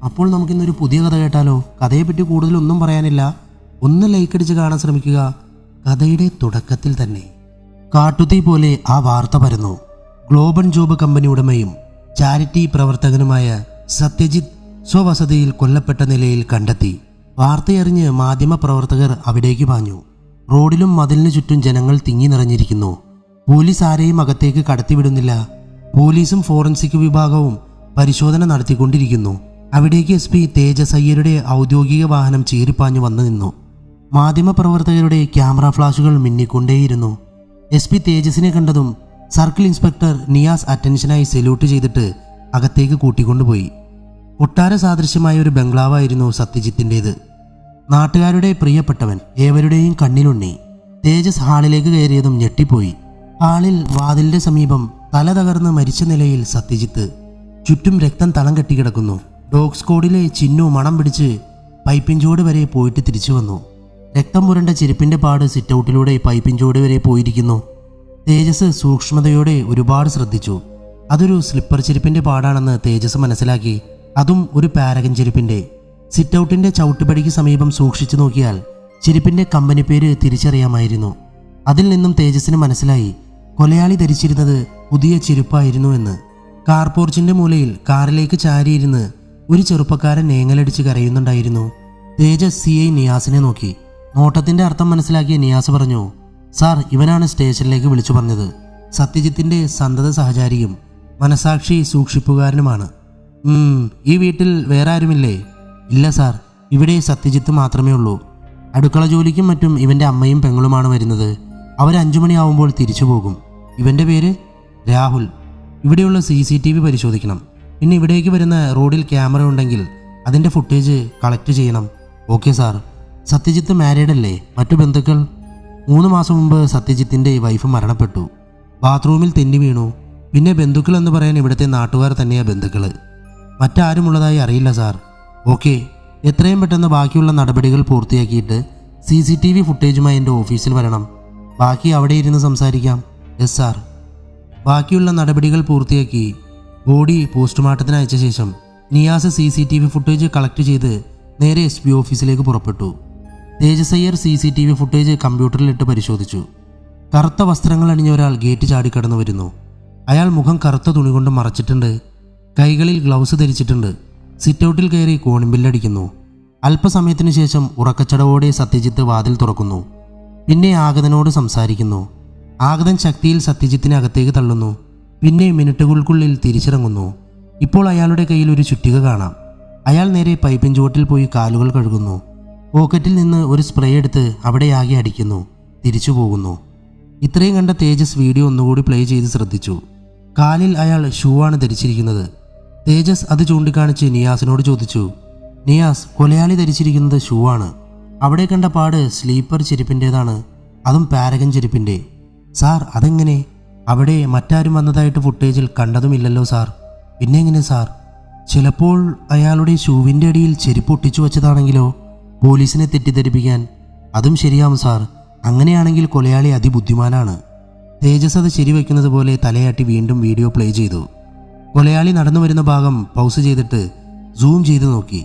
അപ്പോൾ നമുക്കിന്നൊരു പുതിയ കഥ കേട്ടാലോ? കഥയെപ്പറ്റി കൂടുതലൊന്നും പറയാനില്ല, ഒന്ന് ലൈക്ക് അടിച്ച് കാണാൻ ശ്രമിക്കുക. കഥയുടെ തുടക്കത്തിൽ തന്നെ കാട്ടുതീ പോലെ ആ വാർത്ത പരന്നു. ഗ്ലോബൽ ജോബ് കമ്പനി ഉടമയും ചാരിറ്റി പ്രവർത്തകനുമായ സത്യജിത്ത് സ്വവസതിയിൽ കൊല്ലപ്പെട്ട നിലയിൽ കണ്ടെത്തി. വാർത്തയറിഞ്ഞ് മാധ്യമപ്രവർത്തകർ അവിടേക്ക് പാഞ്ഞു. റോഡിലും മതിലിനു ചുറ്റും ജനങ്ങൾ തിങ്ങി നിറഞ്ഞിരിക്കുന്നു. പോലീസ് ആരെയും അകത്തേക്ക് കടത്തിവിടുന്നില്ല. പോലീസും ഫോറൻസിക് വിഭാഗവും പരിശോധന നടത്തിക്കൊണ്ടിരിക്കുന്നു. അവിടേക്ക് SP തേജസ് അയ്യരുടെ ഔദ്യോഗിക വാഹനം ചീറിപ്പാഞ്ഞു വന്നു നിന്നു. മാധ്യമപ്രവർത്തകരുടെ ക്യാമറ ഫ്ലാഷുകൾ മിന്നിക്കൊണ്ടേയിരുന്നു. SP തേജസിനെ കണ്ടതും സർക്കിൾ ഇൻസ്പെക്ടർ നിയാസ് അറ്റൻഷനായി സല്യൂട്ട് ചെയ്തിട്ട് അകത്തേക്ക് കൂട്ടിക്കൊണ്ടുപോയി. കൊട്ടാര സാദൃശ്യമായ ഒരു ബംഗ്ലാവായിരുന്നു സത്യജിത്തിൻ്റേത്. നാട്ടുകാരുടെ പ്രിയപ്പെട്ടവൻ, ഏവരുടെയും കണ്ണിലുണ്ണി. തേജസ് ഹാളിലേക്ക് കയറിയതും ഞെട്ടിപ്പോയി. ഹാളിൽ വാതിലിന്റെ സമീപം തല തകർന്ന് മരിച്ച നിലയിൽ സത്യജിത്ത്. ചുറ്റും രക്തം തളം കെട്ടിക്കിടക്കുന്നു. ഡോഗ് സ്ക്വാഡിലെ ചിന്നു മണം പിടിച്ച് പൈപ്പിൻചോട് വരെ പോയിട്ട് തിരിച്ചു വന്നു. രക്തം പുരണ്ട ചെരുപ്പിന്റെ പാട് സിറ്റൗട്ടിലൂടെ പൈപ്പിൻചോട് വരെ പോയിരിക്കുന്നു. തേജസ് സൂക്ഷ്മതയോടെ ഒരുപാട് ശ്രദ്ധിച്ചു. അതൊരു സ്ലിപ്പർ ചെരുപ്പിന്റെ പാടാണെന്ന് തേജസ് മനസ്സിലാക്കി. അതും ഒരു പാരഗൻ ചെരുപ്പിന്റെ. സിറ്റൗട്ടിന്റെ ചവിട്ടുപടിക്ക് സമീപം സൂക്ഷിച്ചു നോക്കിയാൽ ചെരുപ്പിന്റെ കമ്പനി പേര് തിരിച്ചറിയാമായിരുന്നു. അതിൽ നിന്നും തേജസിന് മനസ്സിലായി കൊലയാളി ധരിച്ചിരുന്നത് പുതിയ ചെരുപ്പായിരുന്നു എന്ന്. കാർ പോർച്ചിന്റെ മൂലയിൽ കാറിലേക്ക് ചാരിയിരുന്ന് ഒരു ചെറുപ്പക്കാരൻ ഏങ്ങലടിച്ച് കരയുന്നുണ്ടായിരുന്നു. തേജസ് CI നിയാസിനെ നോക്കി. നോട്ടത്തിന്റെ അർത്ഥം മനസ്സിലാക്കിയ നിയാസ് പറഞ്ഞു, സാർ, ഇവനാണ് സ്റ്റേഷനിലേക്ക് വിളിച്ചു പറഞ്ഞത്. സത്യജിത്തിന്റെ സന്തത സഹചാരിയും മനസാക്ഷി സൂക്ഷിപ്പുകാരനുമാണ്. ഈ വീട്ടിൽ വേറെ ആരുമില്ലേ? ഇല്ല സാർ, ഇവിടെ സത്യജിത്ത് മാത്രമേ ഉള്ളൂ. അടുക്കള ജോലിക്കും മറ്റും ഇവന്റെ അമ്മയും പെങ്ങളുമാണ് വരുന്നത്. അവർ 5 മണിയാവുമ്പോൾ തിരിച്ചു പോകും. ഇവന്റെ പേര് രാഹുൽ. ഇവിടെയുള്ള CCTV പരിശോധിക്കണം. പിന്നെ ഇവിടേക്ക് വരുന്ന റോഡിൽ ക്യാമറ ഉണ്ടെങ്കിൽ അതിന്റെ ഫുട്ടേജ് കളക്ട് ചെയ്യണം. Okay sir. സത്യജിത്ത് മാരീഡ് അല്ലേ? മറ്റു ബന്ധുക്കൾ? 3 മാസം മുമ്പ് സത്യജിത്തിന്റെ വൈഫ് മരണപ്പെട്ടു. ബാത്റൂമിൽ തെന്നി വീണു. പിന്നെ ബന്ധുക്കൾ എന്ന് പറയാൻ ഇവിടുത്തെ നാട്ടുകാർ തന്നെയാ ബന്ധുക്കൾ. മറ്റാരുമുള്ളതായി അറിയില്ല സാർ. ഓക്കെ, എത്രയും പെട്ടെന്ന് ബാക്കിയുള്ള നടപടികൾ പൂർത്തിയാക്കിയിട്ട് CCTV ഫുട്ടേജുമായി എൻ്റെ ഓഫീസിൽ വരണം. ബാക്കി അവിടെ ഇരുന്ന് സംസാരിക്കാം. Yes sir. ബാക്കിയുള്ള നടപടികൾ പൂർത്തിയാക്കി ബോഡി പോസ്റ്റ്മോർട്ടത്തിന് അയച്ച ശേഷം നിയാസ് CCTV ഫുട്ടേജ് കളക്ട് ചെയ്ത് നേരെ SP ഓഫീസിലേക്ക് പുറപ്പെട്ടു. തേജസ് അയ്യർ CCTV ഫുട്ടേജ് കമ്പ്യൂട്ടറിലിട്ട് പരിശോധിച്ചു. കറുത്ത വസ്ത്രങ്ങൾ അണിഞ്ഞ ഒരാൾ ഗേറ്റ് ചാടിക്കടന്നു വരുന്നു. അയാൾ മുഖം കറുത്ത തുണി കൊണ്ട് മറച്ചിട്ടുണ്ട്. കൈകളിൽ ഗ്ലൗസ് ധരിച്ചിട്ടുണ്ട്. സിറ്റൗട്ടിൽ കയറി കോണിമ്പില്ലടിക്കുന്നു. അല്പസമയത്തിനു ശേഷം ഉറക്കച്ചടവോടെ സത്യജിത്ത് വാതിൽ തുറക്കുന്നു. പിന്നെ ആഗതനോട് സംസാരിക്കുന്നു. ആഗതൻ ശക്തിയിൽ സത്യജിത്തിനെ അകത്തേക്ക് തള്ളുന്നു. പിന്നെ മിനിറ്റുകൾക്കുള്ളിൽ തിരിച്ചിറങ്ങുന്നു. ഇപ്പോൾ അയാളുടെ കയ്യിൽ ഒരു ചുറ്റിക കാണാം. അയാൾ നേരെ പൈപ്പിൻ ചുവട്ടിൽ പോയി കാലുകൾ കഴുകുന്നു. പോക്കറ്റിൽ നിന്ന് ഒരു സ്പ്രേ എടുത്ത് അവിടെയാകെ അടിക്കുന്നു. തിരിച്ചു പോകുന്നു. ഇത്രയും കണ്ട തേജസ് വീഡിയോ ഒന്നുകൂടി പ്ലേ ചെയ്ത് ശ്രദ്ധിച്ചു. കാലിൽ അയാൾ ഷൂ ആണ് ധരിച്ചിരിക്കുന്നത്. തേജസ് അത് ചൂണ്ടിക്കാണിച്ച് നിയാസിനോട് ചോദിച്ചു, നിയാസ്, കൊലയാളി ധരിച്ചിരിക്കുന്നത് ഷൂ ആണ്. അവിടെ കണ്ട പാട് സ്ലീപ്പർ ചെരുപ്പിൻ്റെതാണ്, അതും പാരഗൻ ചെരുപ്പിൻ്റെ. സാർ, അതെങ്ങനെ? അവിടെ മറ്റാരും വന്നതായിട്ട് ഫുട്ടേജിൽ കണ്ടതുമില്ലല്ലോ സാർ. പിന്നെ എങ്ങനെ സാർ? ചിലപ്പോൾ അയാളുടെ ഷൂവിൻ്റെ അടിയിൽ ചെരുപ്പ് ഒട്ടിച്ചു വച്ചതാണെങ്കിലോ? പോലീസിനെ തെറ്റിദ്ധരിപ്പിക്കാൻ. അതും ശരിയാവും സാർ. അങ്ങനെയാണെങ്കിൽ കൊലയാളി അതിബുദ്ധിമാനാണ്. തേജസ് അത് ശരിവെക്കുന്നത് പോലെ തലയാട്ടി വീണ്ടും വീഡിയോ പ്ലേ ചെയ്തു. കൊലയാളി നടന്നു വരുന്ന ഭാഗം പൗസ് ചെയ്തിട്ട് സൂം ചെയ്ത് നോക്കി.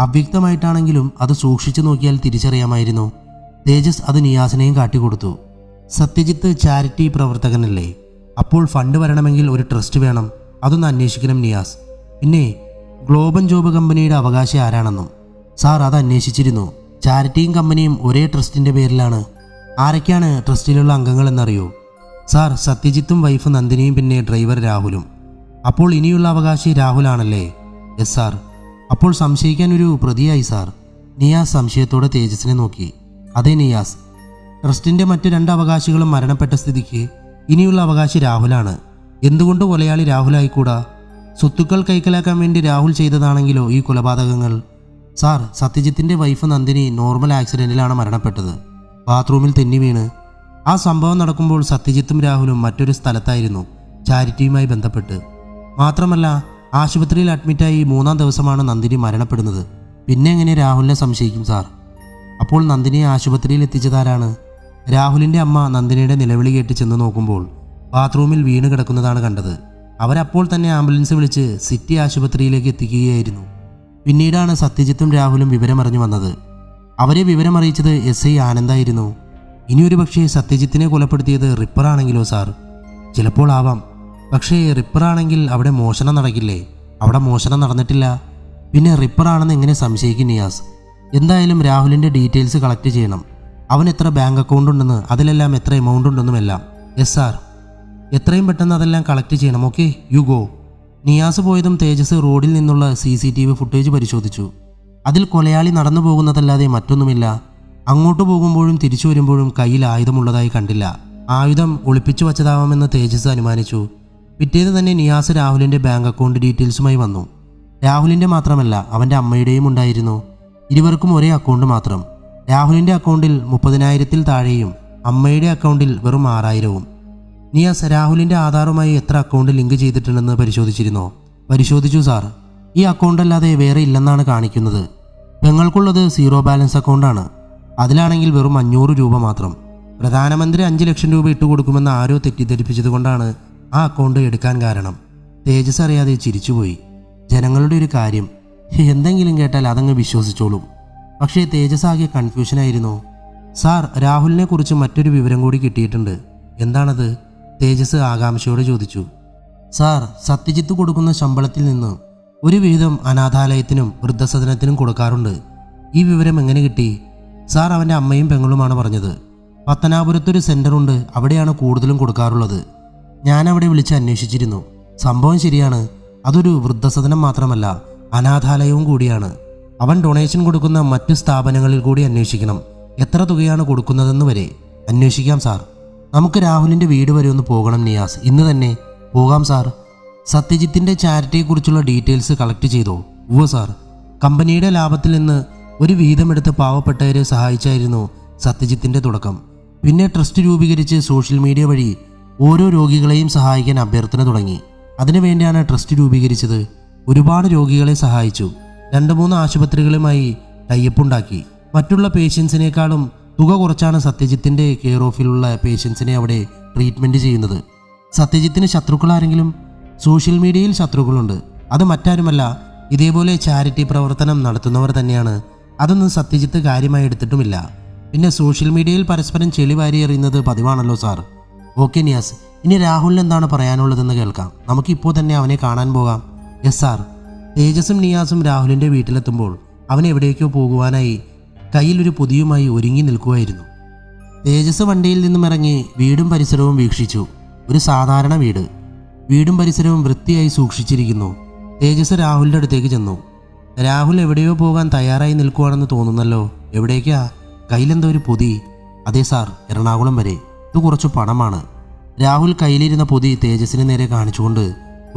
അവ്യക്തമായിട്ടാണെങ്കിലും അത് സൂക്ഷിച്ചു നോക്കിയാൽ തിരിച്ചറിയാമായിരുന്നു. തേജസ് അത് നിയാസിനെയും കാട്ടിക്കൊടുത്തു. സത്യജിത്ത് ചാരിറ്റി പ്രവർത്തകനല്ലേ? അപ്പോൾ ഫണ്ട് വരണമെങ്കിൽ ഒരു ട്രസ്റ്റ് വേണം. അതൊന്ന് അന്വേഷിക്കണം നിയാസ്. പിന്നെ ഗ്ലോബൽ ജോബ് കമ്പനിയുടെ അവകാശി ആരാണെന്നും. സാർ, അത് അന്വേഷിച്ചിരുന്നു. ചാരിറ്റിയും കമ്പനിയും ഒരേ ട്രസ്റ്റിൻ്റെ പേരിലാണ്. ആരൊക്കെയാണ് ട്രസ്റ്റിലുള്ള അംഗങ്ങൾ എന്നറിയോ? സാർ, സത്യജിത്തും വൈഫ് നന്ദിനിയും പിന്നെ ഡ്രൈവർ രാഹുലും. അപ്പോൾ ഇനിയുള്ള അവകാശി രാഹുലാണല്ലേ? Yes sir. അപ്പോൾ സംശയിക്കാൻ ഒരു പ്രതിയായി സാർ. നിയാസ് സംശയത്തോടെ തേജസിനെ നോക്കി. അതെ നിയാസ്, ട്രസ്റ്റിൻ്റെ മറ്റു 2 അവകാശികളും മരണപ്പെട്ട സ്ഥിതിക്ക് ഇനിയുള്ള അവകാശി രാഹുലാണ്. എന്തുകൊണ്ട് കൊലയാളി രാഹുലായിക്കൂടാ? സ്വത്തുക്കൾ കൈക്കലാക്കാൻ വേണ്ടി രാഹുൽ ചെയ്തതാണെങ്കിലോ ഈ കൊലപാതകങ്ങൾ? സാർ, സത്യജിത്തിൻ്റെ വൈഫ് നന്ദിനി നോർമൽ ആക്സിഡൻറ്റിലാണ് മരണപ്പെട്ടത്. ബാത്റൂമിൽ തെന്നി വീണ്. ആ സംഭവം നടക്കുമ്പോൾ സത്യജിത്തും രാഹുലും മറ്റൊരു സ്ഥലത്തായിരുന്നു, ചാരിറ്റിയുമായി ബന്ധപ്പെട്ട്. മാത്രമല്ല, ആശുപത്രിയിൽ അഡ്മിറ്റായി 3-ാം ദിവസമാണ് നന്ദിനി മരണപ്പെടുന്നത്. പിന്നെ എങ്ങനെ രാഹുലിനെ സംശയിക്കും സാർ? അപ്പോൾ നന്ദിനിയെ ആശുപത്രിയിൽ എത്തിച്ചതാരാണ്? രാഹുലിൻ്റെ അമ്മ നന്ദിനിയുടെ നിലവിളി കേട്ട് ചെന്ന് നോക്കുമ്പോൾ ബാത്റൂമിൽ വീണ് കിടക്കുന്നതാണ് കണ്ടത്. അവരപ്പോൾ തന്നെ ആംബുലൻസ് വിളിച്ച് സിറ്റി ആശുപത്രിയിലേക്ക് എത്തിക്കുകയായിരുന്നു. പിന്നീടാണ് സത്യജിത്തും രാഹുലും വിവരമറിഞ്ഞു വന്നത്. അവരെ വിവരമറിയിച്ചത് SI ആനന്ദായിരുന്നു. ഇനിയൊരു പക്ഷേ സത്യജിത്തിനെ കൊലപ്പെടുത്തിയത് റിപ്പറാണെങ്കിലോ സാർ? ചിലപ്പോൾ ആവാം. പക്ഷേ റിപ്പറാണെങ്കിൽ അവിടെ മോഷണം നടക്കില്ലേ? അവിടെ മോഷണം നടന്നിട്ടില്ല. പിന്നെ റിപ്പറാണെന്ന് എങ്ങനെ സംശയിക്കും നിയാസ്? എന്തായാലും രാഹുലിൻ്റെ ഡീറ്റെയിൽസ് കളക്ട് ചെയ്യണം. അവൻ എത്ര ബാങ്ക് അക്കൗണ്ട് ഉണ്ടെന്ന്, അതിലെല്ലാം എത്ര എമൗണ്ട് ഉണ്ടെന്നുമെല്ലാം. Yes sir. എത്രയും പെട്ടെന്ന് അതെല്ലാം കളക്ട് ചെയ്യണം. Okay, you go. നിയാസ് പോയതും തേജസ് റോഡിൽ നിന്നുള്ള CCTV ഫുട്ടേജ് പരിശോധിച്ചു. അതിൽ കൊലയാളി നടന്നു പോകുന്നതല്ലാതെ മറ്റൊന്നുമില്ല. അങ്ങോട്ട് പോകുമ്പോഴും തിരിച്ചു വരുമ്പോഴും കയ്യിൽ ആയുധമുള്ളതായി കണ്ടില്ല. ആയുധം ഒളിപ്പിച്ചു വച്ചതാവാമെന്ന് തേജസ് അനുമാനിച്ചു. പിറ്റേന്ന് തന്നെ നിയാസ് രാഹുലിൻ്റെ ബാങ്ക് അക്കൗണ്ട് ഡീറ്റെയിൽസുമായി വന്നു. രാഹുലിൻ്റെ മാത്രമല്ല, അവൻ്റെ അമ്മയുടെയും ഉണ്ടായിരുന്നു. ഇരുവർക്കും ഒരേ അക്കൗണ്ട് മാത്രം. രാഹുലിൻ്റെ അക്കൗണ്ടിൽ 30,000-ൽ താഴെയും അമ്മയുടെ അക്കൗണ്ടിൽ വെറും 6,000-വും. നിയാസ്, രാഹുലിൻ്റെ ആധാറുമായി എത്ര അക്കൗണ്ട് ലിങ്ക് ചെയ്തിട്ടുണ്ടെന്ന് പരിശോധിച്ചിരുന്നോ? പരിശോധിച്ചു സാർ. ഈ അക്കൗണ്ട് അല്ലാതെ വേറെ ഇല്ലെന്നാണ് കാണിക്കുന്നത്. പെങ്ങൾക്കുള്ളത് 0 ബാലൻസ് അക്കൗണ്ടാണ്. അതിലാണെങ്കിൽ വെറും 500 രൂപ മാത്രം. പ്രധാനമന്ത്രി 5 ലക്ഷം രൂപ ഇട്ടുകൊടുക്കുമെന്ന് ആരോ തെറ്റിദ്ധരിപ്പിച്ചതുകൊണ്ടാണ് ആ അക്കൗണ്ട് എടുക്കാൻ കാരണം. തേജസ് അറിയാതെ ചിരിച്ചുപോയി. ജനങ്ങളുടെ ഒരു കാര്യം, എന്തെങ്കിലും കേട്ടാൽ അതങ്ങ് വിശ്വസിച്ചോളും. പക്ഷേ തേജസ് ആകെ കൺഫ്യൂഷനായിരുന്നു. സാർ, രാഹുലിനെ കുറിച്ച് മറ്റൊരു വിവരം കൂടി കിട്ടിയിട്ടുണ്ട്. എന്താണത്? തേജസ് ആകാംക്ഷയോടെ ചോദിച്ചു. സാർ, സത്യജിത്ത് കൊടുക്കുന്ന ശമ്പളത്തിൽ നിന്ന് ഒരു വിഹിതം അനാഥാലയത്തിനും വൃദ്ധസദനത്തിനും കൊടുക്കാറുണ്ട്. ഈ വിവരം എങ്ങനെ കിട്ടി? സാർ, അവൻ്റെ അമ്മയും പെങ്ങളുമാണ് പറഞ്ഞത്. പത്തനാപുരത്തൊരു സെൻ്ററുണ്ട്, അവിടെയാണ് കൂടുതലും കൊടുക്കാറുള്ളത്. ഞാനവിടെ വിളിച്ച് അന്വേഷിച്ചിരുന്നു. സംഭവം ശരിയാണ്. അതൊരു വൃദ്ധസദനം മാത്രമല്ല, അനാഥാലയവും കൂടിയാണ്. അവൻ ഡൊണേഷൻ കൊടുക്കുന്ന മറ്റു സ്ഥാപനങ്ങളിൽ കൂടി അന്വേഷിക്കണം. എത്ര തുകയാണ് കൊടുക്കുന്നതെന്ന് വരെ അന്വേഷിക്കാം സാർ. നമുക്ക് രാഹുലിൻ്റെ വീട് വരെ ഒന്ന് പോകണം നിയാസ്. ഇന്ന് തന്നെ പോകാം സാർ. സത്യജിത്തിൻ്റെ ചാരിറ്റിയെക്കുറിച്ചുള്ള ഡീറ്റെയിൽസ് കളക്ട് ചെയ്തോ? ഉവ്വ് സാർ. കമ്പനിയുടെ ലാഭത്തിൽ നിന്ന് ഒരു വിഹിതമെടുത്ത് പാവപ്പെട്ടവരെ സഹായിച്ചായിരുന്നു സത്യജിത്തിൻ്റെ തുടക്കം. പിന്നെ ട്രസ്റ്റ് രൂപീകരിച്ച് സോഷ്യൽ മീഡിയ വഴി ഓരോ രോഗികളെയും സഹായിക്കാൻ അഭ്യർത്ഥന തുടങ്ങി. അതിനുവേണ്ടിയാണ് ട്രസ്റ്റ് രൂപീകരിച്ചത്. ഒരുപാട് രോഗികളെ സഹായിച്ചു. 2-3 ആശുപത്രികളുമായി ടൈപ്പുണ്ടാക്കി. മറ്റുള്ള പേഷ്യൻസിനേക്കാളും തുക കുറച്ചാണ് സത്യജിത്തിൻ്റെ കെയർ ഓഫിലുള്ള പേഷ്യൻസിനെ അവിടെ ട്രീറ്റ്മെൻറ്റ് ചെയ്യുന്നത്. സത്യജിത്തിന് ശത്രുക്കളാരെങ്കിലും? സോഷ്യൽ മീഡിയയിൽ ശത്രുക്കളുണ്ട്. അത് മറ്റാരുമല്ല, ഇതേപോലെ ചാരിറ്റി പ്രവർത്തനം നടത്തുന്നവർ തന്നെയാണ്. അതൊന്നും സത്യജിത്ത് കാര്യമായി എടുത്തിട്ടുമില്ല. പിന്നെ സോഷ്യൽ മീഡിയയിൽ പരസ്പരം ചെളി വാരി എറിയുന്നത് പതിവാണല്ലോ സാർ. ഓക്കെ നിയാസ്, ഇനി രാഹുലിന് എന്താണ് പറയാനുള്ളതെന്ന് കേൾക്കാം. നമുക്കിപ്പോൾ തന്നെ അവനെ കാണാൻ പോകാം. Yes sir. തേജസും നിയാസും രാഹുലിൻ്റെ വീട്ടിലെത്തുമ്പോൾ അവൻ എവിടേക്കോ പോകുവാനായി കയ്യിലൊരു പൊതിയുമായി ഒരുങ്ങി നിൽക്കുമായിരുന്നു. തേജസ് വണ്ടിയിൽ നിന്നും ഇറങ്ങി വീടും പരിസരവും വീക്ഷിച്ചു. ഒരു സാധാരണ വീട്. വീടും പരിസരവും വൃത്തിയായി സൂക്ഷിച്ചിരിക്കുന്നു. തേജസ് രാഹുലിൻ്റെ അടുത്തേക്ക് ചെന്നു. രാഹുൽ എവിടെയോ പോകാൻ തയ്യാറായി നിൽക്കുവാണെന്ന് തോന്നുന്നല്ലോ. എവിടേക്കാ? കയ്യിലെന്തോ ഒരു പൊതി. അതെ സാർ, എറണാകുളം വരെ. ഇത് കുറച്ച് പണമാണ്. രാഹുൽ കയ്യിലിരുന്ന പൊതി തേജസിന് നേരെ കാണിച്ചുകൊണ്ട്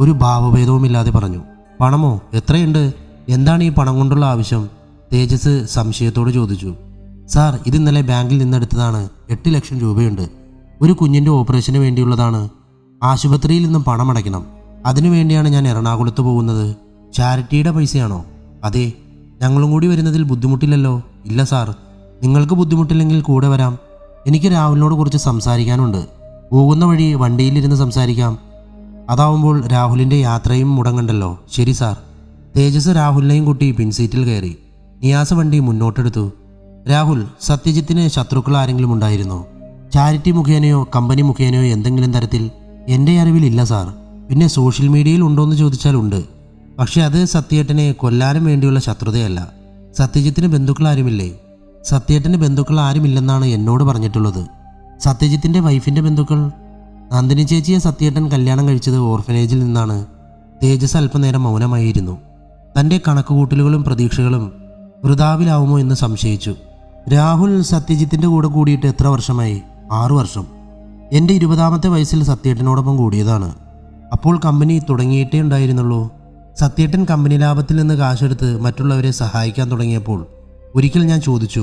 ഒരു ഭാവഭേദവുമില്ലാതെ പറഞ്ഞു. പണമോ? എത്രയുണ്ട്? എന്താണ് ഈ പണം കൊണ്ടുള്ള ആവശ്യം? തേജസ് സംശയത്തോട് ചോദിച്ചു. സാർ, ഇത് ഇന്നലെ ബാങ്കിൽ നിന്നെടുത്തതാണ്. 8 ലക്ഷം രൂപയുണ്ട്. ഒരു കുഞ്ഞിൻ്റെ ഓപ്പറേഷന് വേണ്ടിയുള്ളതാണ്. ആശുപത്രിയിൽ നിന്നും പണം അടയ്ക്കണം. അതിനുവേണ്ടിയാണ് ഞാൻ എറണാകുളത്ത് പോകുന്നത്. ചാരിറ്റിയുടെ പൈസയാണോ? അതെ. ഞങ്ങളും കൂടി വരുന്നതിൽ ബുദ്ധിമുട്ടില്ലല്ലോ? ഇല്ല സാർ, നിങ്ങൾക്ക് ബുദ്ധിമുട്ടില്ലെങ്കിൽ കൂടെ വരാം. എനിക്ക് രാഹുലിനോട് കുറച്ച് സംസാരിക്കാനുണ്ട്. പോകുന്ന വഴി വണ്ടിയിലിരുന്ന് സംസാരിക്കാം. അതാവുമ്പോൾ രാഹുലിൻ്റെ യാത്രയും മുടങ്ങണ്ടല്ലോ. ശരി സാർ. തേജസ് രാഹുലിനെയും കൂട്ടി പിൻസീറ്റിൽ കയറി. നിയാസ് വണ്ടി മുന്നോട്ടെടുത്തു. രാഹുൽ, സത്യജിത്തിന് ശത്രുക്കൾ ആരെങ്കിലും ഉണ്ടായിരുന്നോ? ചാരിറ്റി മുഖേനയോ കമ്പനി മുഖേനയോ എന്തെങ്കിലും തരത്തിൽ? എൻ്റെ അറിവിലില്ല സാർ. പിന്നെ സോഷ്യൽ മീഡിയയിൽ ഉണ്ടോയെന്ന് ചോദിച്ചാൽ ഉണ്ട്. പക്ഷെ അത് സത്യേട്ടനെ കൊല്ലാനും വേണ്ടിയുള്ള ശത്രുതയല്ല. സത്യജിത്തിന് ബന്ധുക്കൾ ആരുമില്ലേ? സത്യേട്ടന് ബന്ധുക്കൾ ആരുമില്ലെന്നാണ് എന്നോട് പറഞ്ഞിട്ടുള്ളത്. സത്യജിത്തിൻ്റെ വൈഫിൻ്റെ ബന്ധുക്കൾ? നന്ദിനി ചേച്ചിയെ സത്യേട്ടൻ കല്യാണം കഴിച്ചത് ഓർഫനേജിൽ നിന്നാണ്. തേജസ് അല്പനേരം മൗനമായിരുന്നു. തൻ്റെ കണക്കുകൂട്ടലുകളും പ്രതീക്ഷകളും വൃഥാവിലാവുമോ എന്ന് സംശയിച്ചു. രാഹുൽ സത്യജിത്തിൻ്റെ കൂടെ കൂടിയിട്ട് എത്ര വർഷമായി? 6 വർഷം. എൻ്റെ 20ാമത്തെ വയസ്സിൽ സത്യേട്ടനോടൊപ്പം കൂടിയതാണ്. അപ്പോൾ കമ്പനി തുടങ്ങിയിട്ടേ ഉണ്ടായിരുന്നുള്ളൂ. സത്യേട്ടൻ കമ്പനി ലാഭത്തിൽ നിന്ന് കാശെടുത്ത് മറ്റുള്ളവരെ സഹായിക്കാൻ തുടങ്ങിയപ്പോൾ ഒരിക്കൽ ഞാൻ ചോദിച്ചു,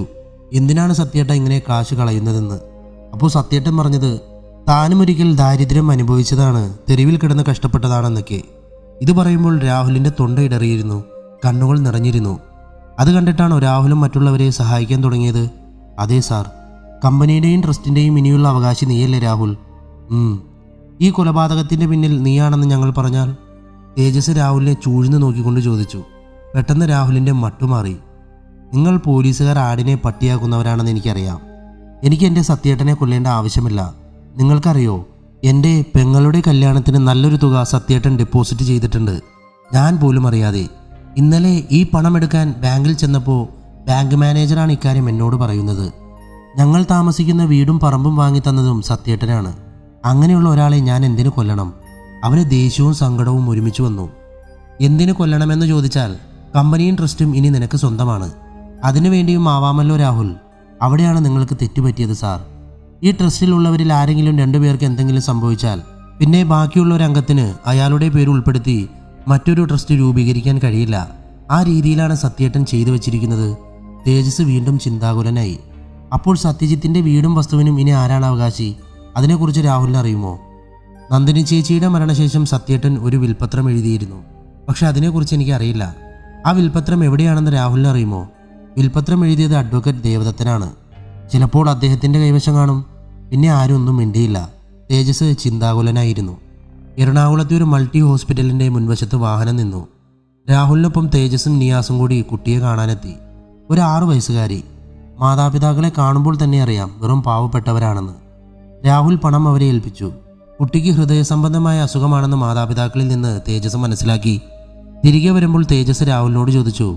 എന്തിനാണ് സത്യേട്ടൻ ഇങ്ങനെ കാശ് കളയുന്നതെന്ന്. അപ്പോൾ സത്യേട്ടൻ പറഞ്ഞത്, താനും ഒരിക്കൽ ദാരിദ്ര്യം അനുഭവിച്ചതാണ്, തെരുവിൽ കിടന്ന് കഷ്ടപ്പെട്ടതാണെന്നൊക്കെ. ഇത് പറയുമ്പോൾ രാഹുലിൻ്റെ തൊണ്ട ഇടറിയിരുന്നു, കണ്ണുകൾ നിറഞ്ഞിരുന്നു. അത് കണ്ടിട്ടാണോ രാഹുലും മറ്റുള്ളവരെ സഹായിക്കാൻ തുടങ്ങിയത്? അതെ സാർ. കമ്പനിയുടെയും ട്രസ്റ്റിൻ്റെയും ഇനിയുള്ള അവകാശി നീയല്ലേ രാഹുൽ? ഈ കൊലപാതകത്തിൻ്റെ പിന്നിൽ നീയാണെന്ന് ഞങ്ങൾ പറഞ്ഞാൽ? തേജസ് രാഹുലിനെ ചൂഴ്ന്നു നോക്കിക്കൊണ്ട് ചോദിച്ചു. പെട്ടെന്ന് രാഹുലിൻ്റെ മട്ടുമാറി. നിങ്ങൾ പോലീസുകാർ ആടിനെ പട്ടിയാക്കുന്നവരാണെന്ന് എനിക്കറിയാം. എനിക്ക് എൻ്റെ സത്യേട്ടനെ കൊല്ലേണ്ട ആവശ്യമില്ല. നിങ്ങൾക്കറിയോ, എൻ്റെ പെങ്ങളുടെ കല്യാണത്തിന് നല്ലൊരു തുക സത്യേട്ടൻ ഡെപ്പോസിറ്റ് ചെയ്തിട്ടുണ്ട്, ഞാൻ പോലും അറിയാതെ. ഇന്നലെ ഈ പണം എടുക്കാൻ ബാങ്കിൽ ചെന്നപ്പോൾ ബാങ്ക് മാനേജറാണ് ഇക്കാര്യം എന്നോട് പറയുന്നത്. ഞങ്ങൾ താമസിക്കുന്ന വീടും പറമ്പും വാങ്ങി തന്നതും സത്യേട്ടനാണ്. അങ്ങനെയുള്ള ഒരാളെ ഞാൻ എന്തിനു കൊല്ലണം? അവന് ദേഷ്യവും സങ്കടവും ഒരുമിച്ച് വന്നു. എന്തിനു കൊല്ലണമെന്ന് ചോദിച്ചാൽ, കമ്പനിയും ട്രസ്റ്റും ഇനി നിനക്ക് സ്വന്തമാണ്. അതിനുവേണ്ടിയും ആവാമല്ലോ രാഹുൽ. അവിടെയാണ് നിങ്ങൾക്ക് തെറ്റുപറ്റിയത് സാർ. ഈ ട്രസ്റ്റിലുള്ളവരിൽ ആരെങ്കിലും 2 പേർക്ക് എന്തെങ്കിലും സംഭവിച്ചാൽ പിന്നെ ബാക്കിയുള്ള ഒരു അംഗത്തിന് അയാളുടെ പേര് ഉൾപ്പെടുത്തി മറ്റൊരു ട്രസ്റ്റ് രൂപീകരിക്കാൻ കഴിയില്ല. ആ രീതിയിലാണ് സത്യേട്ടൻ ചെയ്തു വച്ചിരിക്കുന്നത്. തേജസ് വീണ്ടും ചിന്താകുലനായി. അപ്പോൾ സത്യജിത്തിൻ്റെ വീടും വസ്തുവിനും ഇനി ആരാണ് അവകാശി? അതിനെക്കുറിച്ച് രാഹുലിന് അറിയുമോ? നന്ദിനി ചേച്ചിയുടെ മരണശേഷം സത്യേട്ടൻ ഒരു വിൽപത്രം എഴുതിയിരുന്നു. പക്ഷെ അതിനെക്കുറിച്ച് എനിക്കറിയില്ല. ആ വിൽപത്രം എവിടെയാണെന്ന് രാഹുലിന് അറിയുമോ? വിൽപത്രം എഴുതിയത് അഡ്വക്കേറ്റ് ദേവദത്തനാണ്. ചിലപ്പോൾ അദ്ദേഹത്തിൻ്റെ കൈവശം കാണും. പിന്നെ ആരും ഒന്നും മിണ്ടിയില്ല. തേജസ് ചിന്താകുലനായിരുന്നു. എറണാകുളത്തെ ഒരു മൾട്ടി ഹോസ്പിറ്റലിൻ്റെ മുൻവശത്ത് വാഹനം നിന്നു. രാഹുലിനൊപ്പം തേജസും നിയാസും കൂടി കുട്ടിയെ കാണാനെത്തി. ഒരു 6 വയസ്സുകാരി. മാതാപിതാക്കളെ കാണുമ്പോൾ തന്നെ അറിയാം വെറും പാവപ്പെട്ടവരാണെന്ന്. രാഹുൽ പണം അവരെ ഏൽപ്പിച്ചു. കുട്ടിക്ക് ഹൃദയസംബന്ധമായ അസുഖമാണെന്ന് മാതാപിതാക്കളിൽ നിന്ന് തേജസ് മനസ്സിലാക്കി. തിരികെ വരുമ്പോൾ തേജസ് രാഹുലിനോട് ചോദിച്ചു,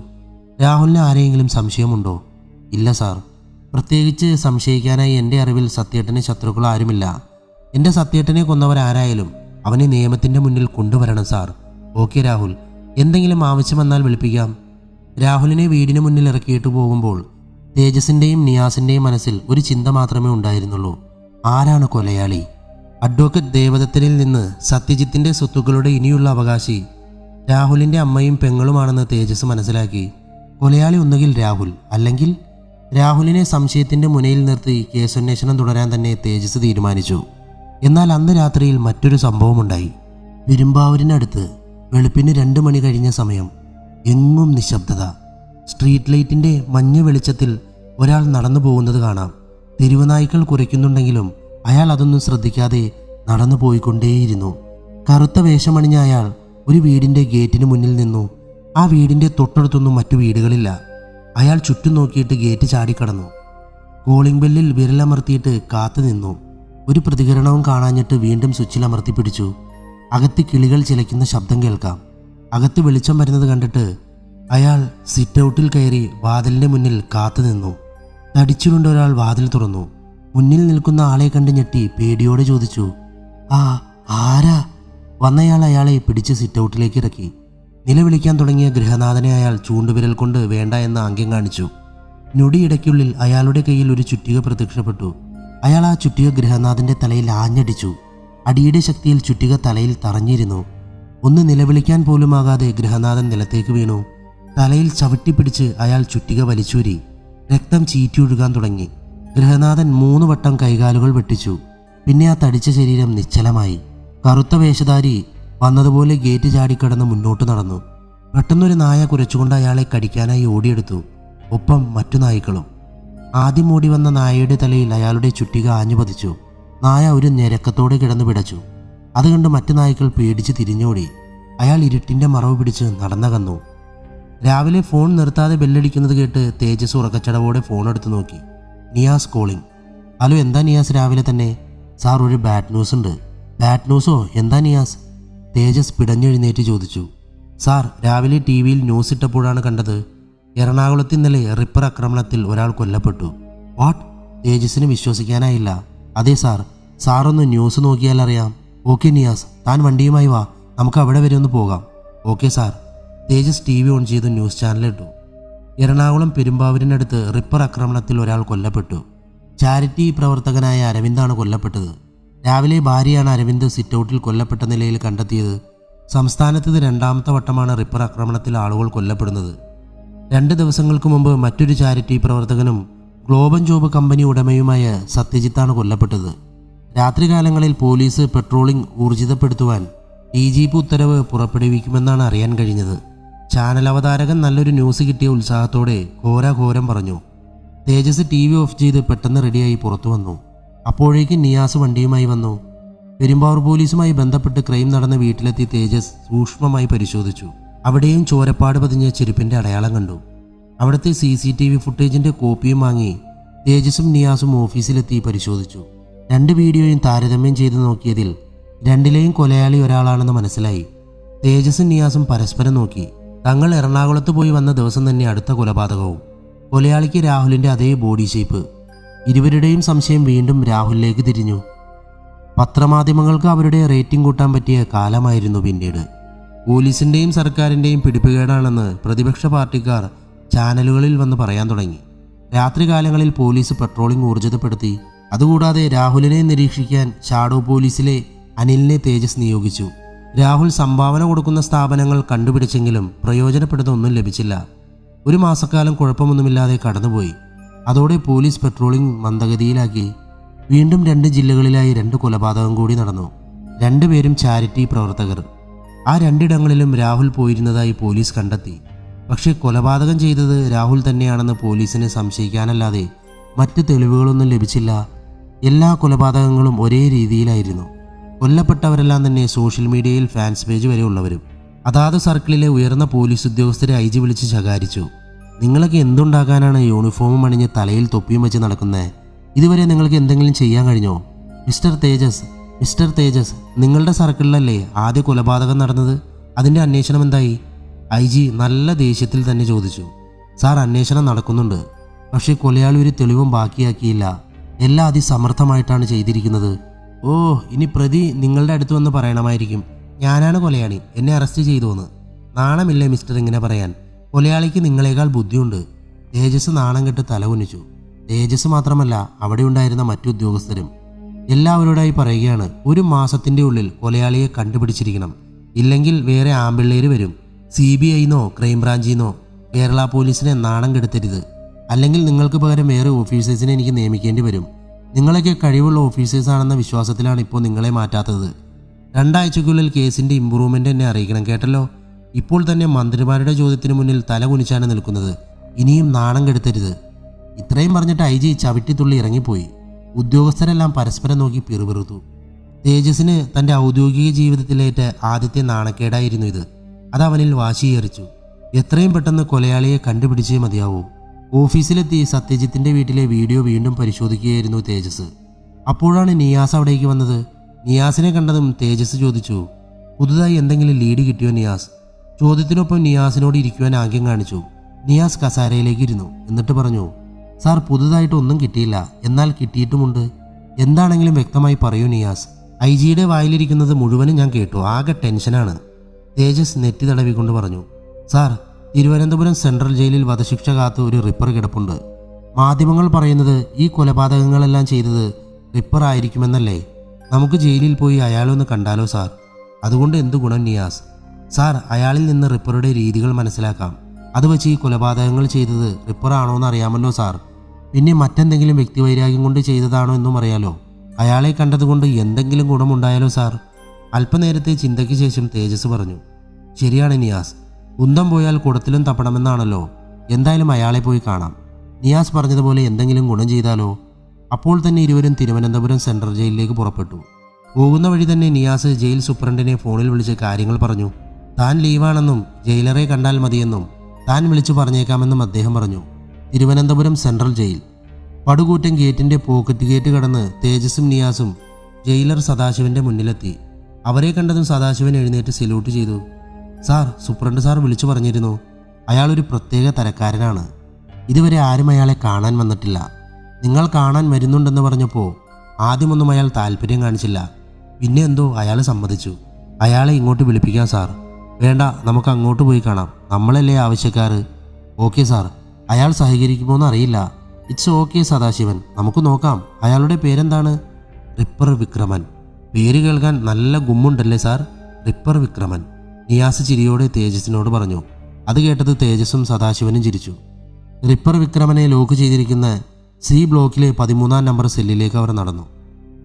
രാഹുലിന് ആരെയെങ്കിലും സംശയമുണ്ടോ? ഇല്ല സാർ. പ്രത്യേകിച്ച് സംശയിക്കാനായി എൻ്റെ അറിവിൽ സത്യേട്ടന് ശത്രുക്കൾ ആരുമില്ല. എൻ്റെ സത്യേട്ടനെ കൊന്നവരാരായാലും അവനെ നിയമത്തിൻ്റെ മുന്നിൽ കൊണ്ടുവരണം സാർ. ഓക്കെ രാഹുൽ, എന്തെങ്കിലും ആവശ്യം വന്നാൽ വിളിപ്പിക്കാം. രാഹുലിനെ വീടിന് മുന്നിൽ ഇറക്കിയിട്ട് പോകുമ്പോൾ തേജസിൻ്റെയും നിയാസിൻ്റെയും മനസ്സിൽ ഒരു ചിന്ത മാത്രമേ ഉണ്ടായിരുന്നുള്ളൂ. ആരാണ് കൊലയാളി? അഡ്വക്കേറ്റ് ദേവദത്തനിൽ നിന്ന് സത്യജിത്തിൻ്റെ സ്വത്തുക്കളുടെ ഇനിയുള്ള അവകാശി രാഹുലിൻ്റെ അമ്മയും പെങ്ങളുമാണെന്ന് തേജസ് മനസ്സിലാക്കി. കൊലയാളി ഒന്നുകിൽ രാഹുൽ, അല്ലെങ്കിൽ രാഹുലിനെ സംശയത്തിൻ്റെ മുനയിൽ നിർത്തി കേസന്വേഷണം തുടരാൻ തന്നെ തേജസ് തീരുമാനിച്ചു. എന്നാൽ അന്ന് രാത്രിയിൽ മറ്റൊരു സംഭവമുണ്ടായി. പെരുമ്പാവൂരിനടുത്ത് വെളുപ്പിന് 2 മണി കഴിഞ്ഞ സമയം. എങ്ങും നിശബ്ദത. സ്ട്രീറ്റ് ലൈറ്റിൻ്റെ മഞ്ഞ വെളിച്ചത്തിൽ ഒരാൾ നടന്നു പോകുന്നത് കാണാം. തെരുവ് നായ്ക്കൾ കുരയ്ക്കുന്നുണ്ടെങ്കിലും അയാൾ അതൊന്നും ശ്രദ്ധിക്കാതെ നടന്നു പോയിക്കൊണ്ടേയിരുന്നു. കറുത്ത വേഷമണിഞ്ഞ അയാൾ ഒരു വീടിൻ്റെ ഗേറ്റിന് മുന്നിൽ നിന്നു. ആ വീടിൻ്റെ തൊട്ടടുത്തൊന്നും മറ്റു വീടുകളില്ല. അയാൾ ചുറ്റും നോക്കിയിട്ട് ഗേറ്റ് ചാടിക്കടന്നു. കോളിംഗ് ബെല്ലിൽ വിരലമർത്തിയിട്ട് കാത്തു നിന്നു. ഒരു പ്രതികരണവും കാണാഞ്ഞിട്ട് വീണ്ടും സ്വിച്ചിൽ അമർത്തി പിടിച്ചു. അകത്ത് കിളികൾ ചിലയ്ക്കുന്ന ശബ്ദം കേൾക്കാം. അകത്ത് വെളിച്ചം വരുന്നത് കണ്ടിട്ട് അയാൾ സിറ്റ് ഔട്ടിൽ കയറി വാതിലിൻ്റെ മുന്നിൽ കാത്തു നിന്നു. തടിച്ചുരുണ്ട ഒരാൾ വാതിൽ തുറന്നു. മുന്നിൽ നിൽക്കുന്ന ആളെ കണ്ട് ഞെട്ടി പേടിയോടെ ചോദിച്ചു, ആരാ? വന്നയാൾ അയാളെ പിടിച്ച് സിറ്റ് ഔട്ടിലേക്ക് ഇറക്കി. നിലവിളിക്കാൻ തുടങ്ങിയ ഗൃഹനാഥനെ അയാൾ ചൂണ്ടുവിരൽ കൊണ്ട് വേണ്ട എന്ന ആംഗ്യം കാണിച്ചു. ഞൊടിയിടയ്ക്കുള്ളിൽ അയാളുടെ കയ്യിൽ ഒരു ചുറ്റിക പ്രത്യക്ഷപ്പെട്ടു. അയാൾ ആ ചുറ്റിക ഗൃഹനാഥൻ്റെ തലയിൽ ആഞ്ഞടിച്ചു. അടിയുടെ ശക്തിയിൽ ചുറ്റിക തലയിൽ തറഞ്ഞിരുന്നു. ഒന്ന് നിലവിളിക്കാൻ പോലുമാകാതെ ഗൃഹനാഥൻ നിലത്തേക്ക് വീണു. തലയിൽ ചവിട്ടിപ്പിടിച്ച് അയാൾ ചുറ്റിക വലിച്ചൂരി. രക്തം ചീറ്റിയൊഴുകാൻ തുടങ്ങി. ഗൃഹനാഥൻ 3 വട്ടം കൈകാലുകൾ വെട്ടിച്ചു. പിന്നെ ആ തടിച്ച ശരീരം നിശ്ചലമായി. കറുത്ത വേഷധാരി വന്നതുപോലെ ഗേറ്റ് ചാടിക്കടന്ന് മുന്നോട്ട് നടന്നു. പെട്ടെന്നൊരു നായ കുരച്ചുകൊണ്ട് അയാളെ കടിക്കാനായി ഓടിയെടുത്തു. ഒപ്പം മറ്റു നായ്ക്കളും. ആദ്യം ഓടി വന്ന നായയുടെ തലയിൽ അയാളുടെ ചുറ്റിക ആഞ്ഞു പതിച്ചു. നായ ഒരു ഞരക്കത്തോടെ കിടന്നു പിടച്ചു. അത് കണ്ട് മറ്റു നായ്ക്കൾ പേടിച്ച് തിരിഞ്ഞോടി. അയാൾ ഇരുട്ടിൻ്റെ മറവ് പിടിച്ച് നടന്നകന്നു. രാവിലെ ഫോൺ നിർത്താതെ ബെല്ലടിക്കുന്നത് കേട്ട് തേജസ് ഉറക്കച്ചടവോടെ ഫോൺ എടുത്തു നോക്കി. നിയാസ് കോളിംഗ്. ഹലോ, എന്താ നിയാസ് രാവിലെ തന്നെ? സാർ, ഒരു ബാഡ് ന്യൂസ് ഉണ്ട്. ബാഡ് ന്യൂസോ? എന്താ നിയാസ്? തേജസ് പിടഞ്ഞെഴുന്നേറ്റ് ചോദിച്ചു. സാർ, രാവിലെ ടി വിയിൽ ന്യൂസ് ഇട്ടപ്പോഴാണ് കണ്ടത്. എറണാകുളത്ത് ഇന്നലെ റിപ്പർ ആക്രമണത്തിൽ ഒരാൾ കൊല്ലപ്പെട്ടു. വാട്ട്? തേജസിന് വിശ്വസിക്കാനായില്ല. അതെ സാർ, സാറൊന്ന് ന്യൂസ് നോക്കിയാൽ അറിയാം. ഓക്കെ നിയാസ്, താൻ വണ്ടിയുമായി വാ, നമുക്ക് അവിടെ വരെ ഒന്ന് പോകാം. Okay sir. Tejas T V on ചെയ്ത് ന്യൂസ് ചാനലിട്ടു. എറണാകുളം പെരുമ്പാവൂരിനടുത്ത് റിപ്പർ ആക്രമണത്തിൽ ഒരാൾ കൊല്ലപ്പെട്ടു. ചാരിറ്റി പ്രവർത്തകനായ അരവിന്ദാണ് കൊല്ലപ്പെട്ടത്. രാവിലെ ഭാര്യയാണ് അരവിന്ദ് സിറ്റ് ഔട്ടിൽ കൊല്ലപ്പെട്ട നിലയിൽ കണ്ടെത്തിയത്. സംസ്ഥാനത്ത് ഇത് 2ാമത്തെ വട്ടമാണ് റിപ്പർ ആക്രമണത്തിൽ ആളുകൾ കൊല്ലപ്പെടുന്നത്. 2 ദിവസങ്ങൾക്ക് മുമ്പ് മറ്റൊരു ചാരിറ്റി പ്രവർത്തകനും ഗ്ലോബൽ ജോബ് കമ്പനി ഉടമയുമായ സത്യജിത്താണ് കൊല്ലപ്പെട്ടത്. രാത്രികാലങ്ങളിൽ പോലീസ് പെട്രോളിംഗ് ഊർജിതപ്പെടുത്തുവാൻ DGP ഉത്തരവ് പുറപ്പെടുവിക്കുമെന്നാണ് അറിയാൻ കഴിഞ്ഞത്. ചാനൽ അവതാരകൻ നല്ലൊരു ന്യൂസ് കിട്ടിയ ഉത്സാഹത്തോടെ ഘോരാഘോരം പറഞ്ഞു. തേജസ് ടി വി ഓഫ് ചെയ്ത് പെട്ടെന്ന് റെഡിയായി പുറത്തു വന്നു. അപ്പോഴേക്കും നിയാസ് വണ്ടിയുമായി വന്നു. പെരുമ്പാവൂർ പോലീസുമായി ബന്ധപ്പെട്ട് ക്രൈം നടന്ന വീട്ടിലെത്തി തേജസ് സൂക്ഷ്മമായി പരിശോധിച്ചു. അവിടെയും ചോരപ്പാട് പതിഞ്ഞ ചെരുപ്പിൻ്റെ അടയാളം കണ്ടു. അവിടുത്തെ CCTV ഫുട്ടേജിൻ്റെ കോപ്പിയും വാങ്ങി തേജസും നിയാസും ഓഫീസിലെത്തി പരിശോധിച്ചു. 2 വീഡിയോയും താരതമ്യം ചെയ്ത് നോക്കിയതിൽ രണ്ടിലെയും കൊലയാളി ഒരാളാണെന്ന് മനസ്സിലായി. തേജസും നിയാസും പരസ്പരം നോക്കി. തങ്ങൾ എറണാകുളത്ത് പോയി വന്ന ദിവസം തന്നെ അടുത്ത കൊലപാതകവും. കൊലയാളിക്ക് രാഹുലിൻ്റെ അതേ ബോഡി ഷേപ്പ്. ഇരുവരുടെയും സംശയം വീണ്ടും രാഹുലിലേക്ക് തിരിഞ്ഞു. പത്രമാധ്യമങ്ങൾക്ക് അവരുടെ റേറ്റിംഗ് കൂട്ടാൻ പറ്റിയ കാലമായിരുന്നു പിന്നീട്. പോലീസിൻ്റെയും സർക്കാരിൻ്റെയും പിടിപ്പുകേടാണെന്ന് പ്രതിപക്ഷ പാർട്ടിക്കാർ ചാനലുകളിൽ വന്ന് പറയാൻ തുടങ്ങി. രാത്രികാലങ്ങളിൽ പോലീസ് പെട്രോളിംഗ് ഊർജിതപ്പെടുത്തി. അതുകൂടാതെ രാഹുലിനെ നിരീക്ഷിക്കാൻ ഷാഡോ പോലീസിലെ അനിലിനെ തേജസ് നിയോഗിച്ചു. രാഹുൽ സംഭാവന കൊടുക്കുന്ന സ്ഥാപനങ്ങൾ കണ്ടുപിടിച്ചെങ്കിലും പ്രയോജനപ്പെടുന്ന ഒന്നും ലഭിച്ചില്ല. 1 മാസക്കാലം കുഴപ്പമൊന്നുമില്ലാതെ കടന്നുപോയി. അതോടെ പോലീസ് പെട്രോളിംഗ് മന്ദഗതിയിലാക്കി. വീണ്ടും 2 ജില്ലകളിലായി 2 കൊലപാതകം കൂടി നടന്നു. 2 പേരും ചാരിറ്റി പ്രവർത്തകർ. ആ 2 ഇടങ്ങളിലും രാഹുൽ പോയിരുന്നതായി പോലീസ് കണ്ടെത്തി. പക്ഷേ കൊലപാതകം ചെയ്തത് രാഹുൽ തന്നെയാണെന്ന് പോലീസിനെ സംശയിക്കാനല്ലാതെ മറ്റ് തെളിവുകളൊന്നും ലഭിച്ചില്ല. എല്ലാ കൊലപാതകങ്ങളും ഒരേ രീതിയിലായിരുന്നു. കൊല്ലപ്പെട്ടവരെല്ലാം തന്നെ സോഷ്യൽ മീഡിയയിൽ ഫാൻസ് പേജ് വരെ ഉള്ളവരും. അതാത് സർക്കിളിലെ ഉയർന്ന പോലീസ് ഉദ്യോഗസ്ഥരെ IG വിളിച്ച് ശകാരിച്ചു. നിങ്ങളൊക്കെ എന്തുണ്ടാക്കാനാണ് യൂണിഫോമും അണിഞ്ഞ് തലയിൽ തൊപ്പിയും വെച്ച് നടക്കുന്നത്? ഇതുവരെ നിങ്ങൾക്ക് എന്തെങ്കിലും ചെയ്യാൻ കഴിഞ്ഞോ? മിസ്റ്റർ തേജസ്, നിങ്ങളുടെ സർക്കിളിലല്ലേ ആദ്യ കൊലപാതകം നടന്നത്? അതിൻ്റെ അന്വേഷണം എന്തായി? IG നല്ല ദേഷ്യത്തിൽ തന്നെ ചോദിച്ചു. സാർ, അന്വേഷണം നടക്കുന്നുണ്ട്. പക്ഷേ കൊലയാളി ഒരു തെളിവും ബാക്കിയാക്കിയില്ല. എല്ലാം അതിസമർത്ഥമായിട്ടാണ് ചെയ്തിരിക്കുന്നത്. ഓ, ഇനി പ്രതി നിങ്ങളുടെ അടുത്ത് വന്ന് പറയണമായിരിക്കും, ഞാനാണ് കൊലയാളി, എന്നെ അറസ്റ്റ് ചെയ്തോന്ന്. നാണമില്ലേ മിസ്റ്റർ ഇങ്ങനെ പറയാൻ? കൊലയാളിക്ക് നിങ്ങളെക്കാൾ ബുദ്ധിയുണ്ട്. തേജസ് നാണം കെട്ട് തലകുനിച്ചു. തേജസ് മാത്രമല്ല, അവിടെ ഉണ്ടായിരുന്ന മറ്റു ഉദ്യോഗസ്ഥരും. എല്ലാവരോടായി പറയുകയാണ്, 1 മാസത്തിൻ്റെ ഉള്ളിൽ കൊലയാളിയെ കണ്ടുപിടിച്ചിരിക്കണം. ഇല്ലെങ്കിൽ വേറെ ആമ്പിള്ളേര് വരും. CBI-ന്നോ ക്രൈംബ്രാഞ്ചിന്നോ കേരള പോലീസിനെ നാണം കെടുത്തരുത്. അല്ലെങ്കിൽ നിങ്ങൾക്ക് പകരം വേറെ ഓഫീസേഴ്സിനെ എനിക്ക് നിയമിക്കേണ്ടി വരും. നിങ്ങളൊക്കെ കഴിവുള്ള ഓഫീസേഴ്സാണെന്ന വിശ്വാസത്തിലാണ് ഇപ്പോൾ നിങ്ങളെ മാറ്റാത്തത്. 2 ആഴ്ചയ്ക്കുള്ളിൽ കേസിൻ്റെ ഇമ്പ്രൂവ്മെൻ്റ് എന്നെ അറിയിക്കണം, കേട്ടല്ലോ? ഇപ്പോൾ തന്നെ മന്ത്രിമാരുടെ ചോദ്യത്തിന് മുന്നിൽ തല കുനിച്ചാണ് നിൽക്കുന്നത്. ഇനിയും നാണം കെടുത്തരുത്. ഇത്രയും പറഞ്ഞിട്ട് IG ചവിട്ടിത്തുള്ളി ഇറങ്ങിപ്പോയി. ഉദ്യോഗസ്ഥരെല്ലാം പരസ്പരം നോക്കി പിറുപിറുത്തു. തേജസിന് തൻ്റെ ഔദ്യോഗിക ജീവിതത്തിലേറ്റ ആദ്യത്തെ നാണക്കേടായിരുന്നു ഇത്. അതവനിൽ വാശിയേറിച്ചു. എത്രയും പെട്ടെന്ന് കൊലയാളിയെ കണ്ടുപിടിച്ചേ മതിയാവൂ. ഓഫീസിലെത്തി സത്യജിത്തിൻ്റെ വീട്ടിലെ വീഡിയോ വീണ്ടും പരിശോധിക്കുകയായിരുന്നു തേജസ്. അപ്പോഴാണ് നിയാസ് അവിടേക്ക് വന്നത്. നിയാസിനെ കണ്ടതും തേജസ് ചോദിച്ചു, പുതുതായി എന്തെങ്കിലും ലീഡ് കിട്ടിയോ നിയാസ്? ചോദ്യത്തിനൊപ്പം നിയാസിനോട് ഇരിക്കുവാൻ ആംഗ്യം കാണിച്ചു. നിയാസ് കസാരയിലേക്ക് ഇരുന്നു. എന്നിട്ട് പറഞ്ഞു, സാർ, പുതുതായിട്ട് ഒന്നും കിട്ടിയില്ല, എന്നാൽ കിട്ടിയിട്ടുമുണ്ട്. എന്താണെങ്കിലും വ്യക്തമായി പറയൂ നിയാസ്. IG-യുടെ വായിലിരിക്കുന്നത് മുഴുവനും ഞാൻ കേട്ടു. ആകെ ടെൻഷനാണ്. തേജസ് നെറ്റി തടവിക്കൊണ്ട് പറഞ്ഞു, സാർ, തിരുവനന്തപുരം സെൻട്രൽ ജയിലിൽ വധശിക്ഷ കാത്ത് ഒരു റിപ്പർ കിടപ്പുണ്ട്. മാധ്യമങ്ങൾ പറയുന്നത് ഈ കൊലപാതകങ്ങളെല്ലാം ചെയ്തത് റിപ്പർ ആയിരിക്കുമെന്നല്ലേ? നമുക്ക് ജയിലിൽ പോയി അയാളൊന്ന് കണ്ടാലോ സാർ? അതുകൊണ്ട് എന്തു ഗുണം നിയാസ്? സാർ, അയാളിൽ നിന്ന് റിപ്പറുടെ രീതികൾ മനസ്സിലാക്കാം. അത് വെച്ച് ഈ കൊലപാതകങ്ങൾ ചെയ്തത് റിപ്പർ ആണോ എന്ന് അറിയാമല്ലോ സാർ. പിന്നെ മറ്റെന്തെങ്കിലും വ്യക്തിവൈരാഗ്യം കൊണ്ട് ചെയ്തതാണോ എന്നും അറിയാലോ. അയാളെ കണ്ടതുകൊണ്ട് എന്തെങ്കിലും ഗുണമുണ്ടായാലോ സാർ? അല്പനേരത്തെ ചിന്തയ്ക്ക് ശേഷം തേജസ് പറഞ്ഞു, ശരിയാണ് നിയാസ്, കുന്തം പോയാൽ കുടത്തിലും തപ്പണമെന്നാണല്ലോ. എന്തായാലും അയാളെ പോയി കാണാം. നിയാസ് പറഞ്ഞതുപോലെ എന്തെങ്കിലും ഗുണം ചെയ്താലോ? അപ്പോൾ തന്നെ ഇരുവരും തിരുവനന്തപുരം സെൻട്രൽ ജയിലിലേക്ക് പുറപ്പെട്ടു. പോകുന്ന വഴി തന്നെ നിയാസ് ജയിൽ സൂപ്രണ്ടിനെ ഫോണിൽ വിളിച്ച് കാര്യങ്ങൾ പറഞ്ഞു. താൻ ലീവാണെന്നും ജയിലറെ കണ്ടാൽ മതിയെന്നും താൻ വിളിച്ചു പറഞ്ഞേക്കാമെന്നും അദ്ദേഹം പറഞ്ഞു. Thiruvananthapuram central jail. പടുകൂറ്റൻ ഗേറ്റിൻ്റെ പോക്കറ്റ് ഗേറ്റ് കടന്ന് തേജസും നിയാസും ജയിലർ സദാശിവൻ്റെ മുന്നിലെത്തി. അവരെ കണ്ടതും സദാശിവൻ എഴുന്നേറ്റ് സല്യൂട്ട് ചെയ്തു. സാർ, സൂപ്രണ്ട് സാർ വിളിച്ചു പറഞ്ഞിരുന്നു. അയാളൊരു പ്രത്യേക തരക്കാരനാണ്. ഇതുവരെ ആരും അയാളെ കാണാൻ വന്നിട്ടില്ല. നിങ്ങൾ കാണാൻ വരുന്നുണ്ടെന്ന് പറഞ്ഞപ്പോൾ ആദ്യമൊന്നും അയാൾ താല്പര്യം കാണിച്ചില്ല. പിന്നെ എന്തോ അയാൾ സമ്മതിച്ചു. അയാളെ ഇങ്ങോട്ട് വിളിപ്പിക്കാം സാർ. വേണ്ട, നമുക്ക് അങ്ങോട്ട് പോയി കാണാം. നമ്മളല്ലേ ആവശ്യക്കാർ. Okay sir. അയാൾ സഹകരിക്കുമോ എന്നറിയില്ല. ഇറ്റ്സ് ഓക്കെ സദാശിവൻ, നമുക്ക് നോക്കാം. അയാളുടെ പേരെന്താണ്? റിപ്പർ വിക്രമൻ. പേര് കേൾക്കാൻ നല്ല ഗുമ്മുണ്ടല്ലേ സാർ? റിപ്പർ വിക്രമൻ. നിയാസ് ചിരിയോടെ തേജസിനോട് പറഞ്ഞു. അത് കേട്ടത് തേജസും സദാശിവനും ചിരിച്ചു. റിപ്പർ വിക്രമനെ ലോക്ക് ചെയ്തിരിക്കുന്ന C ബ്ലോക്കിലെ 13-ാം നമ്പർ സെല്ലിലേക്ക് അവർ നടന്നു.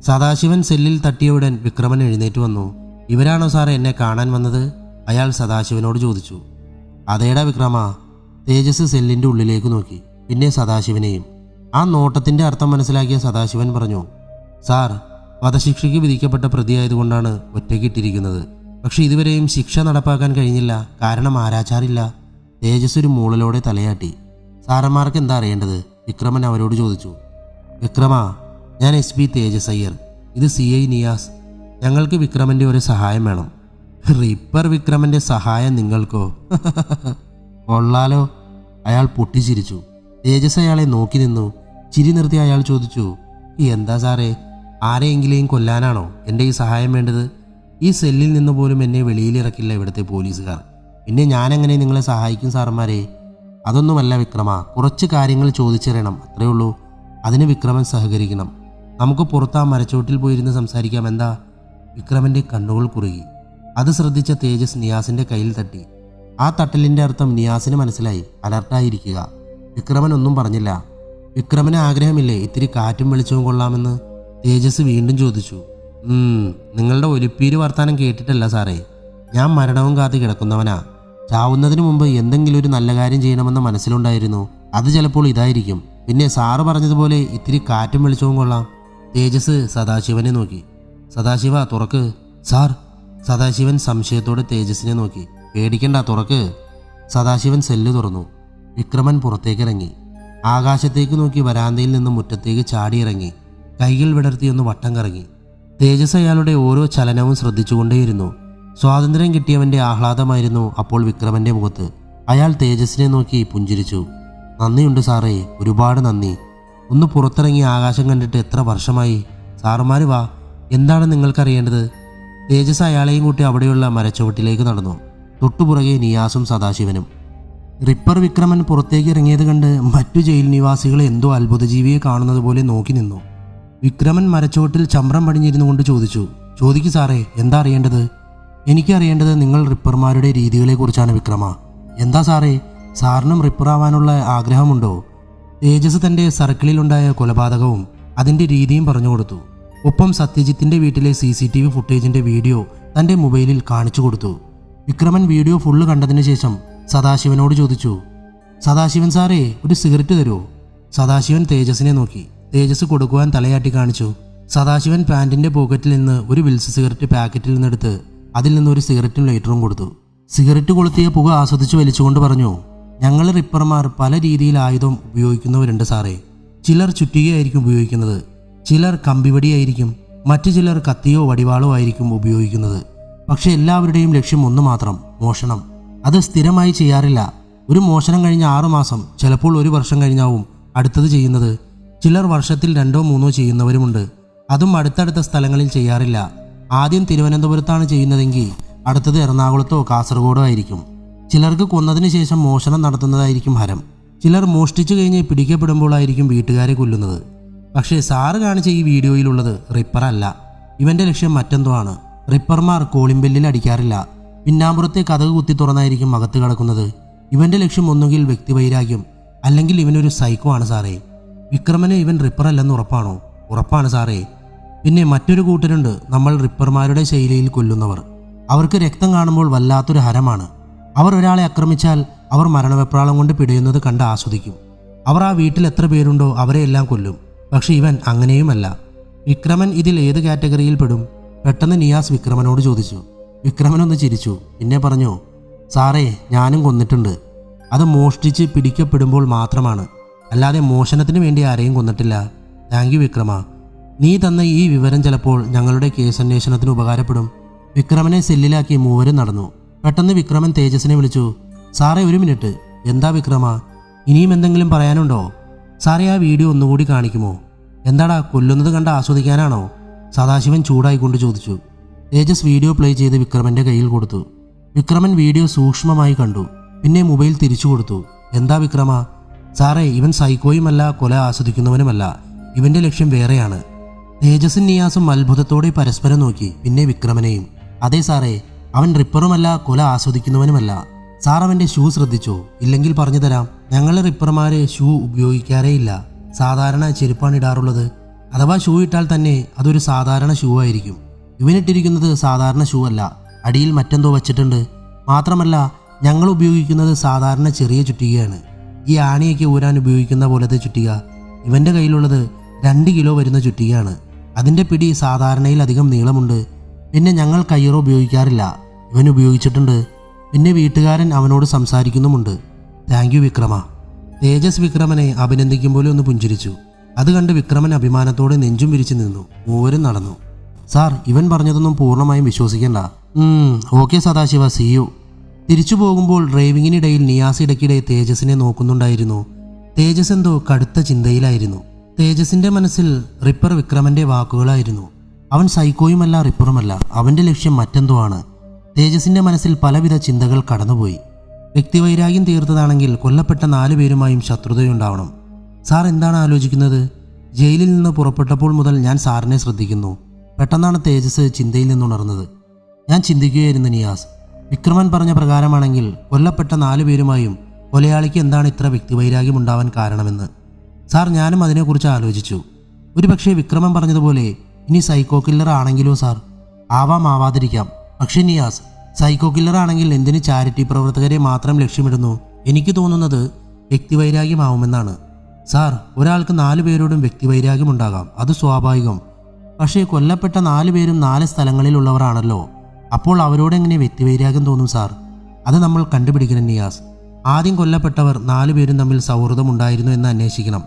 സദാശിവൻ സെല്ലിൽ തട്ടിയയുടൻ വിക്രമൻ എഴുന്നേറ്റ് വന്നു. ഇവരാണോ സാർ എന്നെ കാണാൻ വന്നത്? അയാൾ സദാശിവനോട് ചോദിച്ചു. അതേടാ വിക്രമ. തേജസ് സെല്ലിൻ്റെ ഉള്ളിലേക്ക് നോക്കി, പിന്നെ സദാശിവനെയും. ആ നോട്ടത്തിൻ്റെ അർത്ഥം മനസ്സിലാക്കിയ സദാശിവൻ പറഞ്ഞു, സാർ, വധശിക്ഷയ്ക്ക് വിധിക്കപ്പെട്ട പ്രതിയായതുകൊണ്ടാണ് ഒറ്റയ്ക്കിട്ടിരിക്കുന്നത്. പക്ഷെ ഇതുവരെയും ശിക്ഷ നടപ്പാക്കാൻ കഴിഞ്ഞില്ല. കാരണം ആരാച്ചാറില്ല. തേജസ് ഒരു മൂളലോടെ തലയാട്ടി. സാറന്മാർക്ക് എന്താ അറിയേണ്ടത്? വിക്രമൻ അവരോട് ചോദിച്ചു. വിക്രമ, ഞാൻ SP തേജസ് അയ്യർ, ഇത് CI നിയാസ്. ഞങ്ങൾക്ക് വിക്രമൻ്റെ ഒരു സഹായം വേണം. റിപ്പർ വിക്രമൻ്റെ സഹായം നിങ്ങൾക്കോ? കൊള്ളാലോ. അയാൾ പൊട്ടിച്ചിരിച്ചു. തേജസ് അയാളെ നോക്കി നിന്നു. ചിരി നിർത്തി അയാൾ ചോദിച്ചു, എന്താ സാറേ, ആരെയെങ്കിലും കൊല്ലാനാണോ എൻ്റെ ഈ സഹായം വേണ്ടത്? ഈ സെല്ലിൽ നിന്ന് പോലും എന്നെ വെളിയിലിറക്കില്ല ഇവിടുത്തെ പോലീസുകാർ. പിന്നെ ഞാനെങ്ങനെ നിങ്ങളെ സഹായിക്കും സാറന്മാരെ? അതൊന്നുമല്ല വിക്രമ, കുറച്ച് കാര്യങ്ങൾ ചോദിച്ചറിയണം, അത്രേ ഉള്ളൂ. അതിന് വിക്രമൻ സഹകരിക്കണം. നമുക്ക് പുറത്ത് ആ മരച്ചോട്ടിൽ പോയിരുന്ന് സംസാരിക്കാം, എന്താ? വിക്രമൻ്റെ കണ്ണുകൾ കുറുകി. അത് ശ്രദ്ധിച്ച തേജസ് നിയാസിൻ്റെ കയ്യിൽ തട്ടി. ആ തട്ടലിൻ്റെ അർത്ഥം നിയാസിന് മനസ്സിലായി. അലർട്ടായിരിക്കുക. വിക്രമൻ ഒന്നും പറഞ്ഞില്ല. വിക്രമന് ആഗ്രഹമില്ലേ ഇത്തിരി കാറ്റും വെളിച്ചവും കൊള്ളാമെന്ന്? തേജസ് വീണ്ടും ചോദിച്ചു. നിങ്ങളുടെ ഒലിപ്പീര് വർത്താനം കേട്ടിട്ടല്ല സാറേ. ഞാൻ മരണവും കാത്ത് കിടക്കുന്നവനാ. ചാവുന്നതിന് മുമ്പ് എന്തെങ്കിലും ഒരു നല്ല കാര്യം ചെയ്യണമെന്ന് മനസ്സിലുണ്ടായിരുന്നു. അത് ചിലപ്പോൾ ഇതായിരിക്കും. പിന്നെ സാറ് പറഞ്ഞതുപോലെ ഇത്തിരി കാറ്റും വെളിച്ചവും കൊള്ളാം. തേജസ് സദാശിവനെ നോക്കി. സദാശിവ, തുറക്ക്. സാർ. സദാശിവൻ സംശയത്തോടെ തേജസിനെ നോക്കി. പേടിക്കണ്ട, തുറക്ക്. സദാശിവൻ സെല്ല് തുറന്നു. വിക്രമൻ പുറത്തേക്കിറങ്ങി. ആകാശത്തേക്ക് നോക്കി വരാന്തയിൽ നിന്ന് മുറ്റത്തേക്ക് ചാടിയിറങ്ങി. കൈകൾ വിടർത്തിയൊന്ന് വട്ടം കറങ്ങി. തേജസ് അയാളുടെ ഓരോ ചലനവും ശ്രദ്ധിച്ചുകൊണ്ടേയിരുന്നു. സ്വാതന്ത്ര്യം കിട്ടിയവൻ്റെ ആഹ്ലാദമായിരുന്നു അപ്പോൾ വിക്രമൻ്റെ മുഖത്ത്. അയാൾ തേജസിനെ നോക്കി പുഞ്ചിരിച്ചു. നന്ദിയുണ്ട് സാറേ, ഒരുപാട് നന്ദി. ഒന്ന് പുറത്തിറങ്ങി ആകാശം കണ്ടിട്ട് എത്ര വർഷമായി. സാറുമാർ വാ, എന്താണ് നിങ്ങൾക്കറിയേണ്ടത്? തേജസ് അയാളെയും കൂട്ടി അവിടെയുള്ള മരച്ചുവട്ടിലേക്ക് നടന്നു. തൊട്ടുപുറകെ നിയാസും സദാശിവനും. റിപ്പർ വിക്രമൻ പുറത്തേക്ക് ഇറങ്ങിയത് കണ്ട് മറ്റു ജയിൽ നിവാസികൾ എന്തോ അത്ഭുതജീവിയെ കാണുന്നത് പോലെ നോക്കി നിന്നു. വിക്രമൻ മരച്ചുവട്ടിൽ ചമ്രം പടിഞ്ഞിരുന്നു കൊണ്ട് ചോദിച്ചു. ചോദിക്കു സാറേ, എന്താ അറിയേണ്ടത്? എനിക്കറിയേണ്ടത് നിങ്ങൾ റിപ്പർമാരുടെ രീതികളെക്കുറിച്ചാണ് വിക്രമ. എന്താ സാറേ, സാറിനും റിപ്പറാവാനുള്ള ആഗ്രഹമുണ്ടോ? തേജസ് തൻ്റെ സർക്കിളിലുണ്ടായ കൊലപാതകവും അതിൻ്റെ രീതിയും പറഞ്ഞു കൊടുത്തു. ഒപ്പം സത്യജിത്തിൻ്റെ വീട്ടിലെ CCTV ഫുട്ടേജിൻ്റെ വീഡിയോ തൻ്റെ മൊബൈലിൽ കാണിച്ചു കൊടുത്തു. വിക്രമൻ വീഡിയോ ഫുള്ള് കണ്ടതിന് ശേഷം സദാശിവനോട് ചോദിച്ചു. സദാശിവൻ സാറേ, ഒരു സിഗരറ്റ് തരുമോ? സദാശിവൻ തേജസിനെ നോക്കി. തേജസ് കൊടുക്കുവാൻ തലയാട്ടി കാണിച്ചു. സദാശിവൻ പാൻറ്റിൻ്റെ പോക്കറ്റിൽ നിന്ന് ഒരു വിൽസ് സിഗരറ്റ് പാക്കറ്റിൽ നിന്നെടുത്ത് അതിൽ നിന്ന് ഒരു സിഗരറ്റും ലൈറ്ററും കൊടുത്തു. സിഗരറ്റ് കൊളുത്തിയ പുക ആസ്വദിച്ച് വലിച്ചുകൊണ്ട് പറഞ്ഞു, ഞങ്ങൾ റിപ്പർമാർ പല രീതിയിൽ ആയുധം ഉപയോഗിക്കുന്നവരുണ്ട് സാറേ. ചിലർ ചുറ്റികയായിരിക്കും ഉപയോഗിക്കുന്നത്, ചിലർ കമ്പിവടിയായിരിക്കും, മറ്റു ചിലർ കത്തിയോ വടിവാളോ ആയിരിക്കും ഉപയോഗിക്കുന്നത്. പക്ഷെ എല്ലാവരുടെയും ലക്ഷ്യം ഒന്ന് മാത്രം, മോഷണം. അത് സ്ഥിരമായി ചെയ്യാറില്ല. ഒരു മോഷണം കഴിഞ്ഞ 6 മാസം, ചിലപ്പോൾ 1 വർഷം കഴിഞ്ഞാവും അടുത്തത് ചെയ്യുന്നത്. ചിലർ വർഷത്തിൽ 2 3 ചെയ്യുന്നവരുമുണ്ട്. അതും അടുത്തടുത്ത സ്ഥലങ്ങളിൽ ചെയ്യാറില്ല. ആദ്യം തിരുവനന്തപുരത്താണ് ചെയ്യുന്നതെങ്കിൽ അടുത്തത് എറണാകുളത്തോ കാസർഗോഡോ ആയിരിക്കും. ചിലർക്ക് കൊന്നതിന് ശേഷം മോഷണം നടത്തുന്നതായിരിക്കും ഹരം. ചിലർ മോഷ്ടിച്ചു കഴിഞ്ഞ് പിടിക്കപ്പെടുമ്പോഴായിരിക്കും വീട്ടുകാരെ കൊല്ലുന്നത്. പക്ഷേ സാറ് കാണിച്ച ഈ വീഡിയോയിലുള്ളത് റിപ്പർ അല്ല. ഇവൻ്റെ ലക്ഷ്യം മറ്റെന്തോ ആണ്. റിപ്പർമാർ കോളിംബെല്ലിൽ അടിക്കാറില്ല. പിന്നാമ്പുറത്തെ കതക് കുത്തി തുറന്നായിരിക്കും അകത്ത് കിടക്കുന്നത്. ഇവൻ്റെ ലക്ഷ്യം ഒന്നുകിൽ വ്യക്തിവൈരാഗ്യം, അല്ലെങ്കിൽ ഇവനൊരു സൈക്കോ ആണ് സാറേ. വിക്രമന് ഇവൻ റിപ്പർ അല്ലെന്ന് ഉറപ്പാണോ? ഉറപ്പാണ് സാറേ. പിന്നെ മറ്റൊരു കൂട്ടരുണ്ട്, നമ്മൾ റിപ്പർമാരുടെ ശൈലിയിൽ കൊല്ലുന്നവർ. അവർക്ക് രക്തം കാണുമ്പോൾ വല്ലാത്തൊരു ഹരമാണ്. അവർ ഒരാളെ ആക്രമിച്ചാൽ അവർ മരണവെപ്രാളം കൊണ്ട് പിടയുന്നത് കണ്ട് ആസ്വദിക്കും. അവർ ആ വീട്ടിൽ എത്ര പേരുണ്ടോ അവരെ എല്ലാം കൊല്ലും. പക്ഷെ ഇവൻ അങ്ങനെയുമല്ല. വിക്രമൻ ഇതിൽ ഏത് കാറ്റഗറിയിൽ പെടും? പെട്ടെന്ന് നിയാസ് വിക്രമനോട് ചോദിച്ചു. വിക്രമനൊന്ന് ചിരിച്ചു. പിന്നെ പറഞ്ഞു, സാറേ, ഞാനും കൊന്നിട്ടുണ്ട്. അത് മോഷ്ടിച്ച് പിടിക്കപ്പെടുമ്പോൾ മാത്രമാണ്, അല്ലാതെ മോഷണത്തിന് വേണ്ടി ആരെയും കൊന്നിട്ടില്ല. Thank you വിക്രമ. നീ തന്ന ഈ വിവരം ചിലപ്പോൾ ഞങ്ങളുടെ കേസന്വേഷണത്തിന് ഉപകാരപ്പെടും. വിക്രമനെ സെല്ലിലാക്കി മൂവരും നടന്നു. പെട്ടെന്ന് വിക്രമൻ തേജസിനെ വിളിച്ചു. സാറേ, 1 മിനിറ്റ്. എന്താ വിക്രമ, ഇനിയും എന്തെങ്കിലും പറയാനുണ്ടോ? സാറേ, ആ വീഡിയോ ഒന്നുകൂടി കാണിക്കുമോ? എന്താടാ, കൊല്ലുന്നത് കണ്ട് ആസ്വദിക്കാനാണോ? സദാശിവൻ ചൂടായിക്കൊണ്ട് ചോദിച്ചു. തേജസ് വീഡിയോ പ്ലേ ചെയ്ത് വിക്രമൻ്റെ കയ്യിൽ കൊടുത്തു. വിക്രമൻ വീഡിയോ സൂക്ഷ്മമായി കണ്ടു. പിന്നെ മൊബൈൽ തിരിച്ചു കൊടുത്തു. എന്താ വിക്രമ? സാറേ, ഇവൻ സൈക്കോയുമല്ല, കൊല ആസ്വദിക്കുന്നവനുമല്ല. ഇവൻ്റെ ലക്ഷ്യം വേറെയാണ്. തേജസും നിയാസും അത്ഭുതത്തോടെ പരസ്പരം നോക്കി. പിന്നെ വിക്രമനെയും. അതെ സാറേ, അവൻ റിപ്പറുമല്ല, കൊല ആസ്വദിക്കുന്നവനുമല്ല. സാർ അവൻ്റെ ഷൂ ശ്രദ്ധിച്ചോ? ഇല്ലെങ്കിൽ പറഞ്ഞു തരാം. ഞങ്ങൾ റിപ്പർമാരെ ഷൂ ഉപയോഗിക്കാറേയില്ല. സാധാരണ ചെരുപ്പാണ് ഇടാറുള്ളത്. അഥവാ ഷൂ ഇട്ടാൽ തന്നെ അതൊരു സാധാരണ ഷൂ ആയിരിക്കും. ഇവനിട്ടിരിക്കുന്നത് സാധാരണ ഷൂ അല്ല, അടിയിൽ മറ്റെന്തോ വച്ചിട്ടുണ്ട്. മാത്രമല്ല, ഞങ്ങൾ ഉപയോഗിക്കുന്നത് സാധാരണ ചെറിയ ചുറ്റികയാണ്. ഈ ആണിയൊക്കെ ഊരാൻ ഉപയോഗിക്കുന്ന പോലത്തെ ചുറ്റിക. ഇവൻ്റെ കയ്യിലുള്ളത് 2 കിലോ വരുന്ന ചുറ്റികയാണ്. അതിൻ്റെ പിടി സാധാരണയിൽ അധികം നീളമുണ്ട്. പിന്നെ ഞങ്ങൾ കയ്യറ ഉപയോഗിക്കാറില്ല. ഇവൻ ഉപയോഗിച്ചിട്ടുണ്ട്. പിന്നെ വീട്ടുകാരൻ അവനോട് സംസാരിക്കുന്നുമുണ്ട്. Thank you വിക്രമ. തേജസ് വിക്രമനെ അഭിനന്ദിക്കും പോലെ ഒന്ന് പുഞ്ചിരിച്ചു. അത് കണ്ട് വിക്രമൻ അഭിമാനത്തോടെ നെഞ്ചും വിരിച്ചു നിന്നു. മൂവരും നടന്നു. സാർ, ഇവൻ പറഞ്ഞതൊന്നും പൂർണ്ണമായും വിശ്വസിക്കണ്ട. Okay Sadashiva, see you. തിരിച്ചു പോകുമ്പോൾ ഡ്രൈവിങ്ങിനിടയിൽ നിയാസ് ഇടയ്ക്കിടെ തേജസിനെ നോക്കുന്നുണ്ടായിരുന്നു. തേജസ് എന്തോ കടുത്ത ചിന്തയിലായിരുന്നു. തേജസിന്റെ മനസ്സിൽ റിപ്പർ വിക്രമന്റെ വാക്കുകളായിരുന്നു. അവൻ സൈക്കോയുമല്ല, റിപ്പറുമല്ല. അവന്റെ ലക്ഷ്യം മറ്റെന്തോ ആണ്. തേജസിന്റെ മനസ്സിൽ പലവിധ ചിന്തകൾ കടന്നുപോയി. വ്യക്തിവൈരാഗ്യം തീർത്തതാണെങ്കിൽ കൊല്ലപ്പെട്ട 4 പേരുമായും ശത്രുതയുണ്ടാവണം. സാർ എന്താണ് ആലോചിക്കുന്നത്? ജയിലിൽ നിന്ന് പുറപ്പെട്ടപ്പോൾ മുതൽ ഞാൻ സാറിനെ ശ്രദ്ധിക്കുന്നു. പെട്ടെന്നാണ് തേജസ് ചിന്തയിൽ നിന്നുണർന്നത്. ഞാൻ ചിന്തിക്കുകയായിരുന്നു നിയാസ്, വിക്രമൻ പറഞ്ഞ പ്രകാരമാണെങ്കിൽ കൊല്ലപ്പെട്ട 4 പേരുമായും കൊലയാളിക്ക് എന്താണ് ഇത്ര വ്യക്തിവൈരാഗ്യം ഉണ്ടാവാൻ കാരണമെന്ന്. സാർ, ഞാനും അതിനെക്കുറിച്ച് ആലോചിച്ചു. ഒരുപക്ഷെ വിക്രമൻ പറഞ്ഞതുപോലെ ഇനി സൈക്കോ കില്ലർ ആണെങ്കിലോ സാർ? ആവാതിരിക്കാം. പക്ഷേ നിയാസ്, സൈക്കോ കില്ലർ ആണെങ്കിൽ എന്തിന് ചാരിറ്റി പ്രവർത്തകരെ മാത്രം ലക്ഷ്യമിടുന്നു? എനിക്ക് തോന്നുന്നത് വ്യക്തിവൈരാഗ്യമാവുമെന്നാണ്. സാർ, ഒരാൾക്ക് 4 പേരോടും വ്യക്തിവൈരാഗ്യം ഉണ്ടാകാം, അത് സ്വാഭാവികം. പക്ഷേ കൊല്ലപ്പെട്ട 4 പേരും 4 സ്ഥലങ്ങളിലുള്ളവരാണല്ലോ. അപ്പോൾ അവരോടെങ്ങനെ വ്യക്തിവൈരാഗ്യം തോന്നും സാർ? അത് നമ്മൾ കണ്ടുപിടിക്കണം നിയാസ്. ആദ്യം കൊല്ലപ്പെട്ടവർ 4 പേരും തമ്മിൽ സൗഹൃദം ഉണ്ടായിരുന്നു എന്ന് അന്വേഷിക്കണം.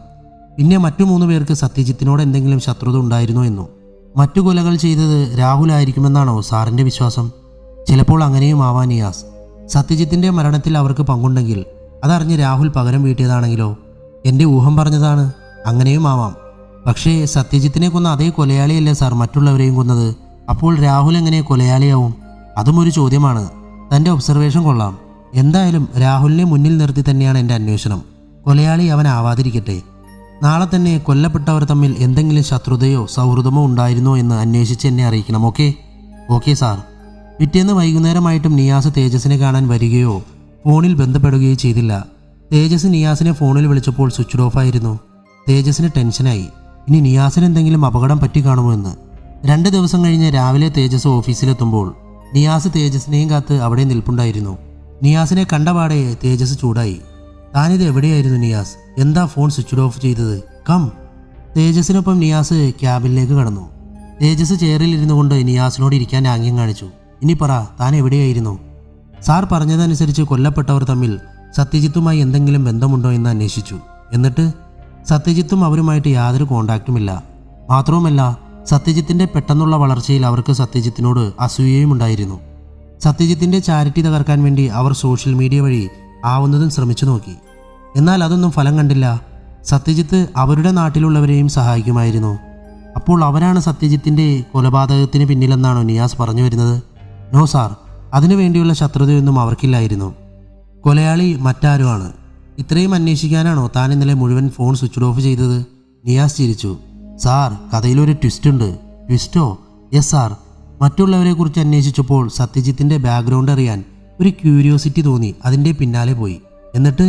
പിന്നെ മറ്റു 3 പേർക്ക് സത്യജിത്തിനോട് എന്തെങ്കിലും ശത്രുത ഉണ്ടായിരുന്നോ എന്നും. മറ്റു കൊലകൾ ചെയ്തത് രാഹുൽ ആയിരിക്കുമെന്നാണോ സാറിൻ്റെ വിശ്വാസം? ചിലപ്പോൾ അങ്ങനെയും ആവാൻ നിയാസ്. സത്യജിത്തിൻ്റെ മരണത്തിൽ അവർക്ക് പങ്കുണ്ടെങ്കിൽ അതറിഞ്ഞ് രാഹുൽ പകരം വീട്ടിയതാണെങ്കിലോ? എൻ്റെ ഊഹം പറഞ്ഞതാണ്. അങ്ങനെയും ആവാം. പക്ഷേ സത്യജിത്തിനെ കൊന്ന അതേ കൊലയാളിയല്ലേ സാർ മറ്റുള്ളവരെയും കൊന്നത്? അപ്പോൾ രാഹുൽ എങ്ങനെ കൊലയാളിയാവും? അതും ഒരു ചോദ്യമാണ്. തൻ്റെ ഒബ്സർവേഷൻ കൊള്ളാം. എന്തായാലും രാഹുലിനെ മുന്നിൽ നിർത്തി തന്നെയാണ് എൻ്റെ അന്വേഷണം. കൊലയാളി അവനാവാതിരിക്കട്ടെ. നാളെ തന്നെ കൊല്ലപ്പെട്ടവർ തമ്മിൽ എന്തെങ്കിലും ശത്രുതയോ സൗഹൃദമോ ഉണ്ടായിരുന്നോ എന്ന് അന്വേഷിച്ച് എന്നെ അറിയിക്കണം. Okay sir. പിറ്റേന്ന് വൈകുന്നേരമായിട്ടും നിയാസ് തേജസിനെ കാണാൻ വരികയോ ഫോണിൽ ബന്ധപ്പെടുകയോ ചെയ്തില്ല. തേജസ് നിയാസിനെ ഫോണിൽ വിളിച്ചപ്പോൾ സ്വിച്ച് ഓഫ് ആയിരുന്നു. തേജസിന് ടെൻഷനായി. ഇനി നിയാസിന് എന്തെങ്കിലും അപകടം പറ്റി കാണുമോ എന്ന്. 2 ദിവസം കഴിഞ്ഞ് രാവിലെ തേജസ് ഓഫീസിലെത്തുമ്പോൾ നിയാസ് തേജസിനെയും കാത്ത് അവിടെ നിൽപ്പുണ്ടായിരുന്നു. നിയാസിനെ കണ്ടപാടെ തേജസ് ചൂടായി. താനിത് എവിടെയായിരുന്നു നിയാസ്? എന്താ ഫോൺ സ്വിച്ച് ഓഫ് ചെയ്തത്? കം. തേജസിനൊപ്പം നിയാസ് ക്യാബിനിലേക്ക് കടന്നു. തേജസ് ചെയറിൽ ഇരുന്നു കൊണ്ട് നിയാസിനോട് ഇരിക്കാൻ ആംഗ്യം കാണിച്ചു. ഇനി പറ, താൻ എവിടെയായിരുന്നു? സാർ പറഞ്ഞതനുസരിച്ച് കൊല്ലപ്പെട്ടവർ തമ്മിൽ സത്യജിത്തുമായി എന്തെങ്കിലും ബന്ധമുണ്ടോ എന്ന് അന്വേഷിച്ചു. എന്നിട്ട് സത്യജിത്തും അവരുമായിട്ട് യാതൊരു കോണ്ടാക്റ്റുമില്ല. മാത്രവുമല്ല, സത്യജിത്തിൻ്റെ പെട്ടെന്നുള്ള വളർച്ചയിൽ അവർക്ക് സത്യജിത്തിനോട് അസൂയയും ഉണ്ടായിരുന്നു. സത്യജിത്തിൻ്റെ ചാരിറ്റി തകർക്കാൻ വേണ്ടി അവർ സോഷ്യൽ മീഡിയ വഴി ആവുന്നതും ശ്രമിച്ചു നോക്കി. എന്നാൽ അതൊന്നും ഫലം കണ്ടില്ല. സത്യജിത്ത് അവരുടെ നാട്ടിലുള്ളവരെയും സഹായിക്കുമായിരുന്നു. അപ്പോൾ അവരാണ് സത്യജിത്തിൻ്റെ കൊലപാതകത്തിന് പിന്നിലെന്നാണോ നിയാസ് പറഞ്ഞു വരുന്നത്? നോ സാർ, അതിനു വേണ്ടിയുള്ള ശത്രുതയൊന്നും അവർക്കില്ലായിരുന്നു. കൊലയാളി മറ്റാരുമാണ്. ഇത്രയും അന്വേഷിക്കാനാണോ താൻ ഇന്നലെ മുഴുവൻ ഫോൺ സ്വിച്ച് ഓഫ് ചെയ്തത്? നിയാസ് ചിരിച്ചു. സാർ, കഥയിലൊരു ട്വിസ്റ്റ് ഉണ്ട്. ട്വിസ്റ്റോ? Yes sir. മറ്റുള്ളവരെക്കുറിച്ച് അന്വേഷിച്ചപ്പോൾ സത്യജിത്തിൻ്റെ ബാക്ക്ഗ്രൗണ്ട് അറിയാൻ ഒരു ക്യൂരിയോസിറ്റി തോന്നി. അതിൻ്റെ പിന്നാലെ പോയി. എന്നിട്ട്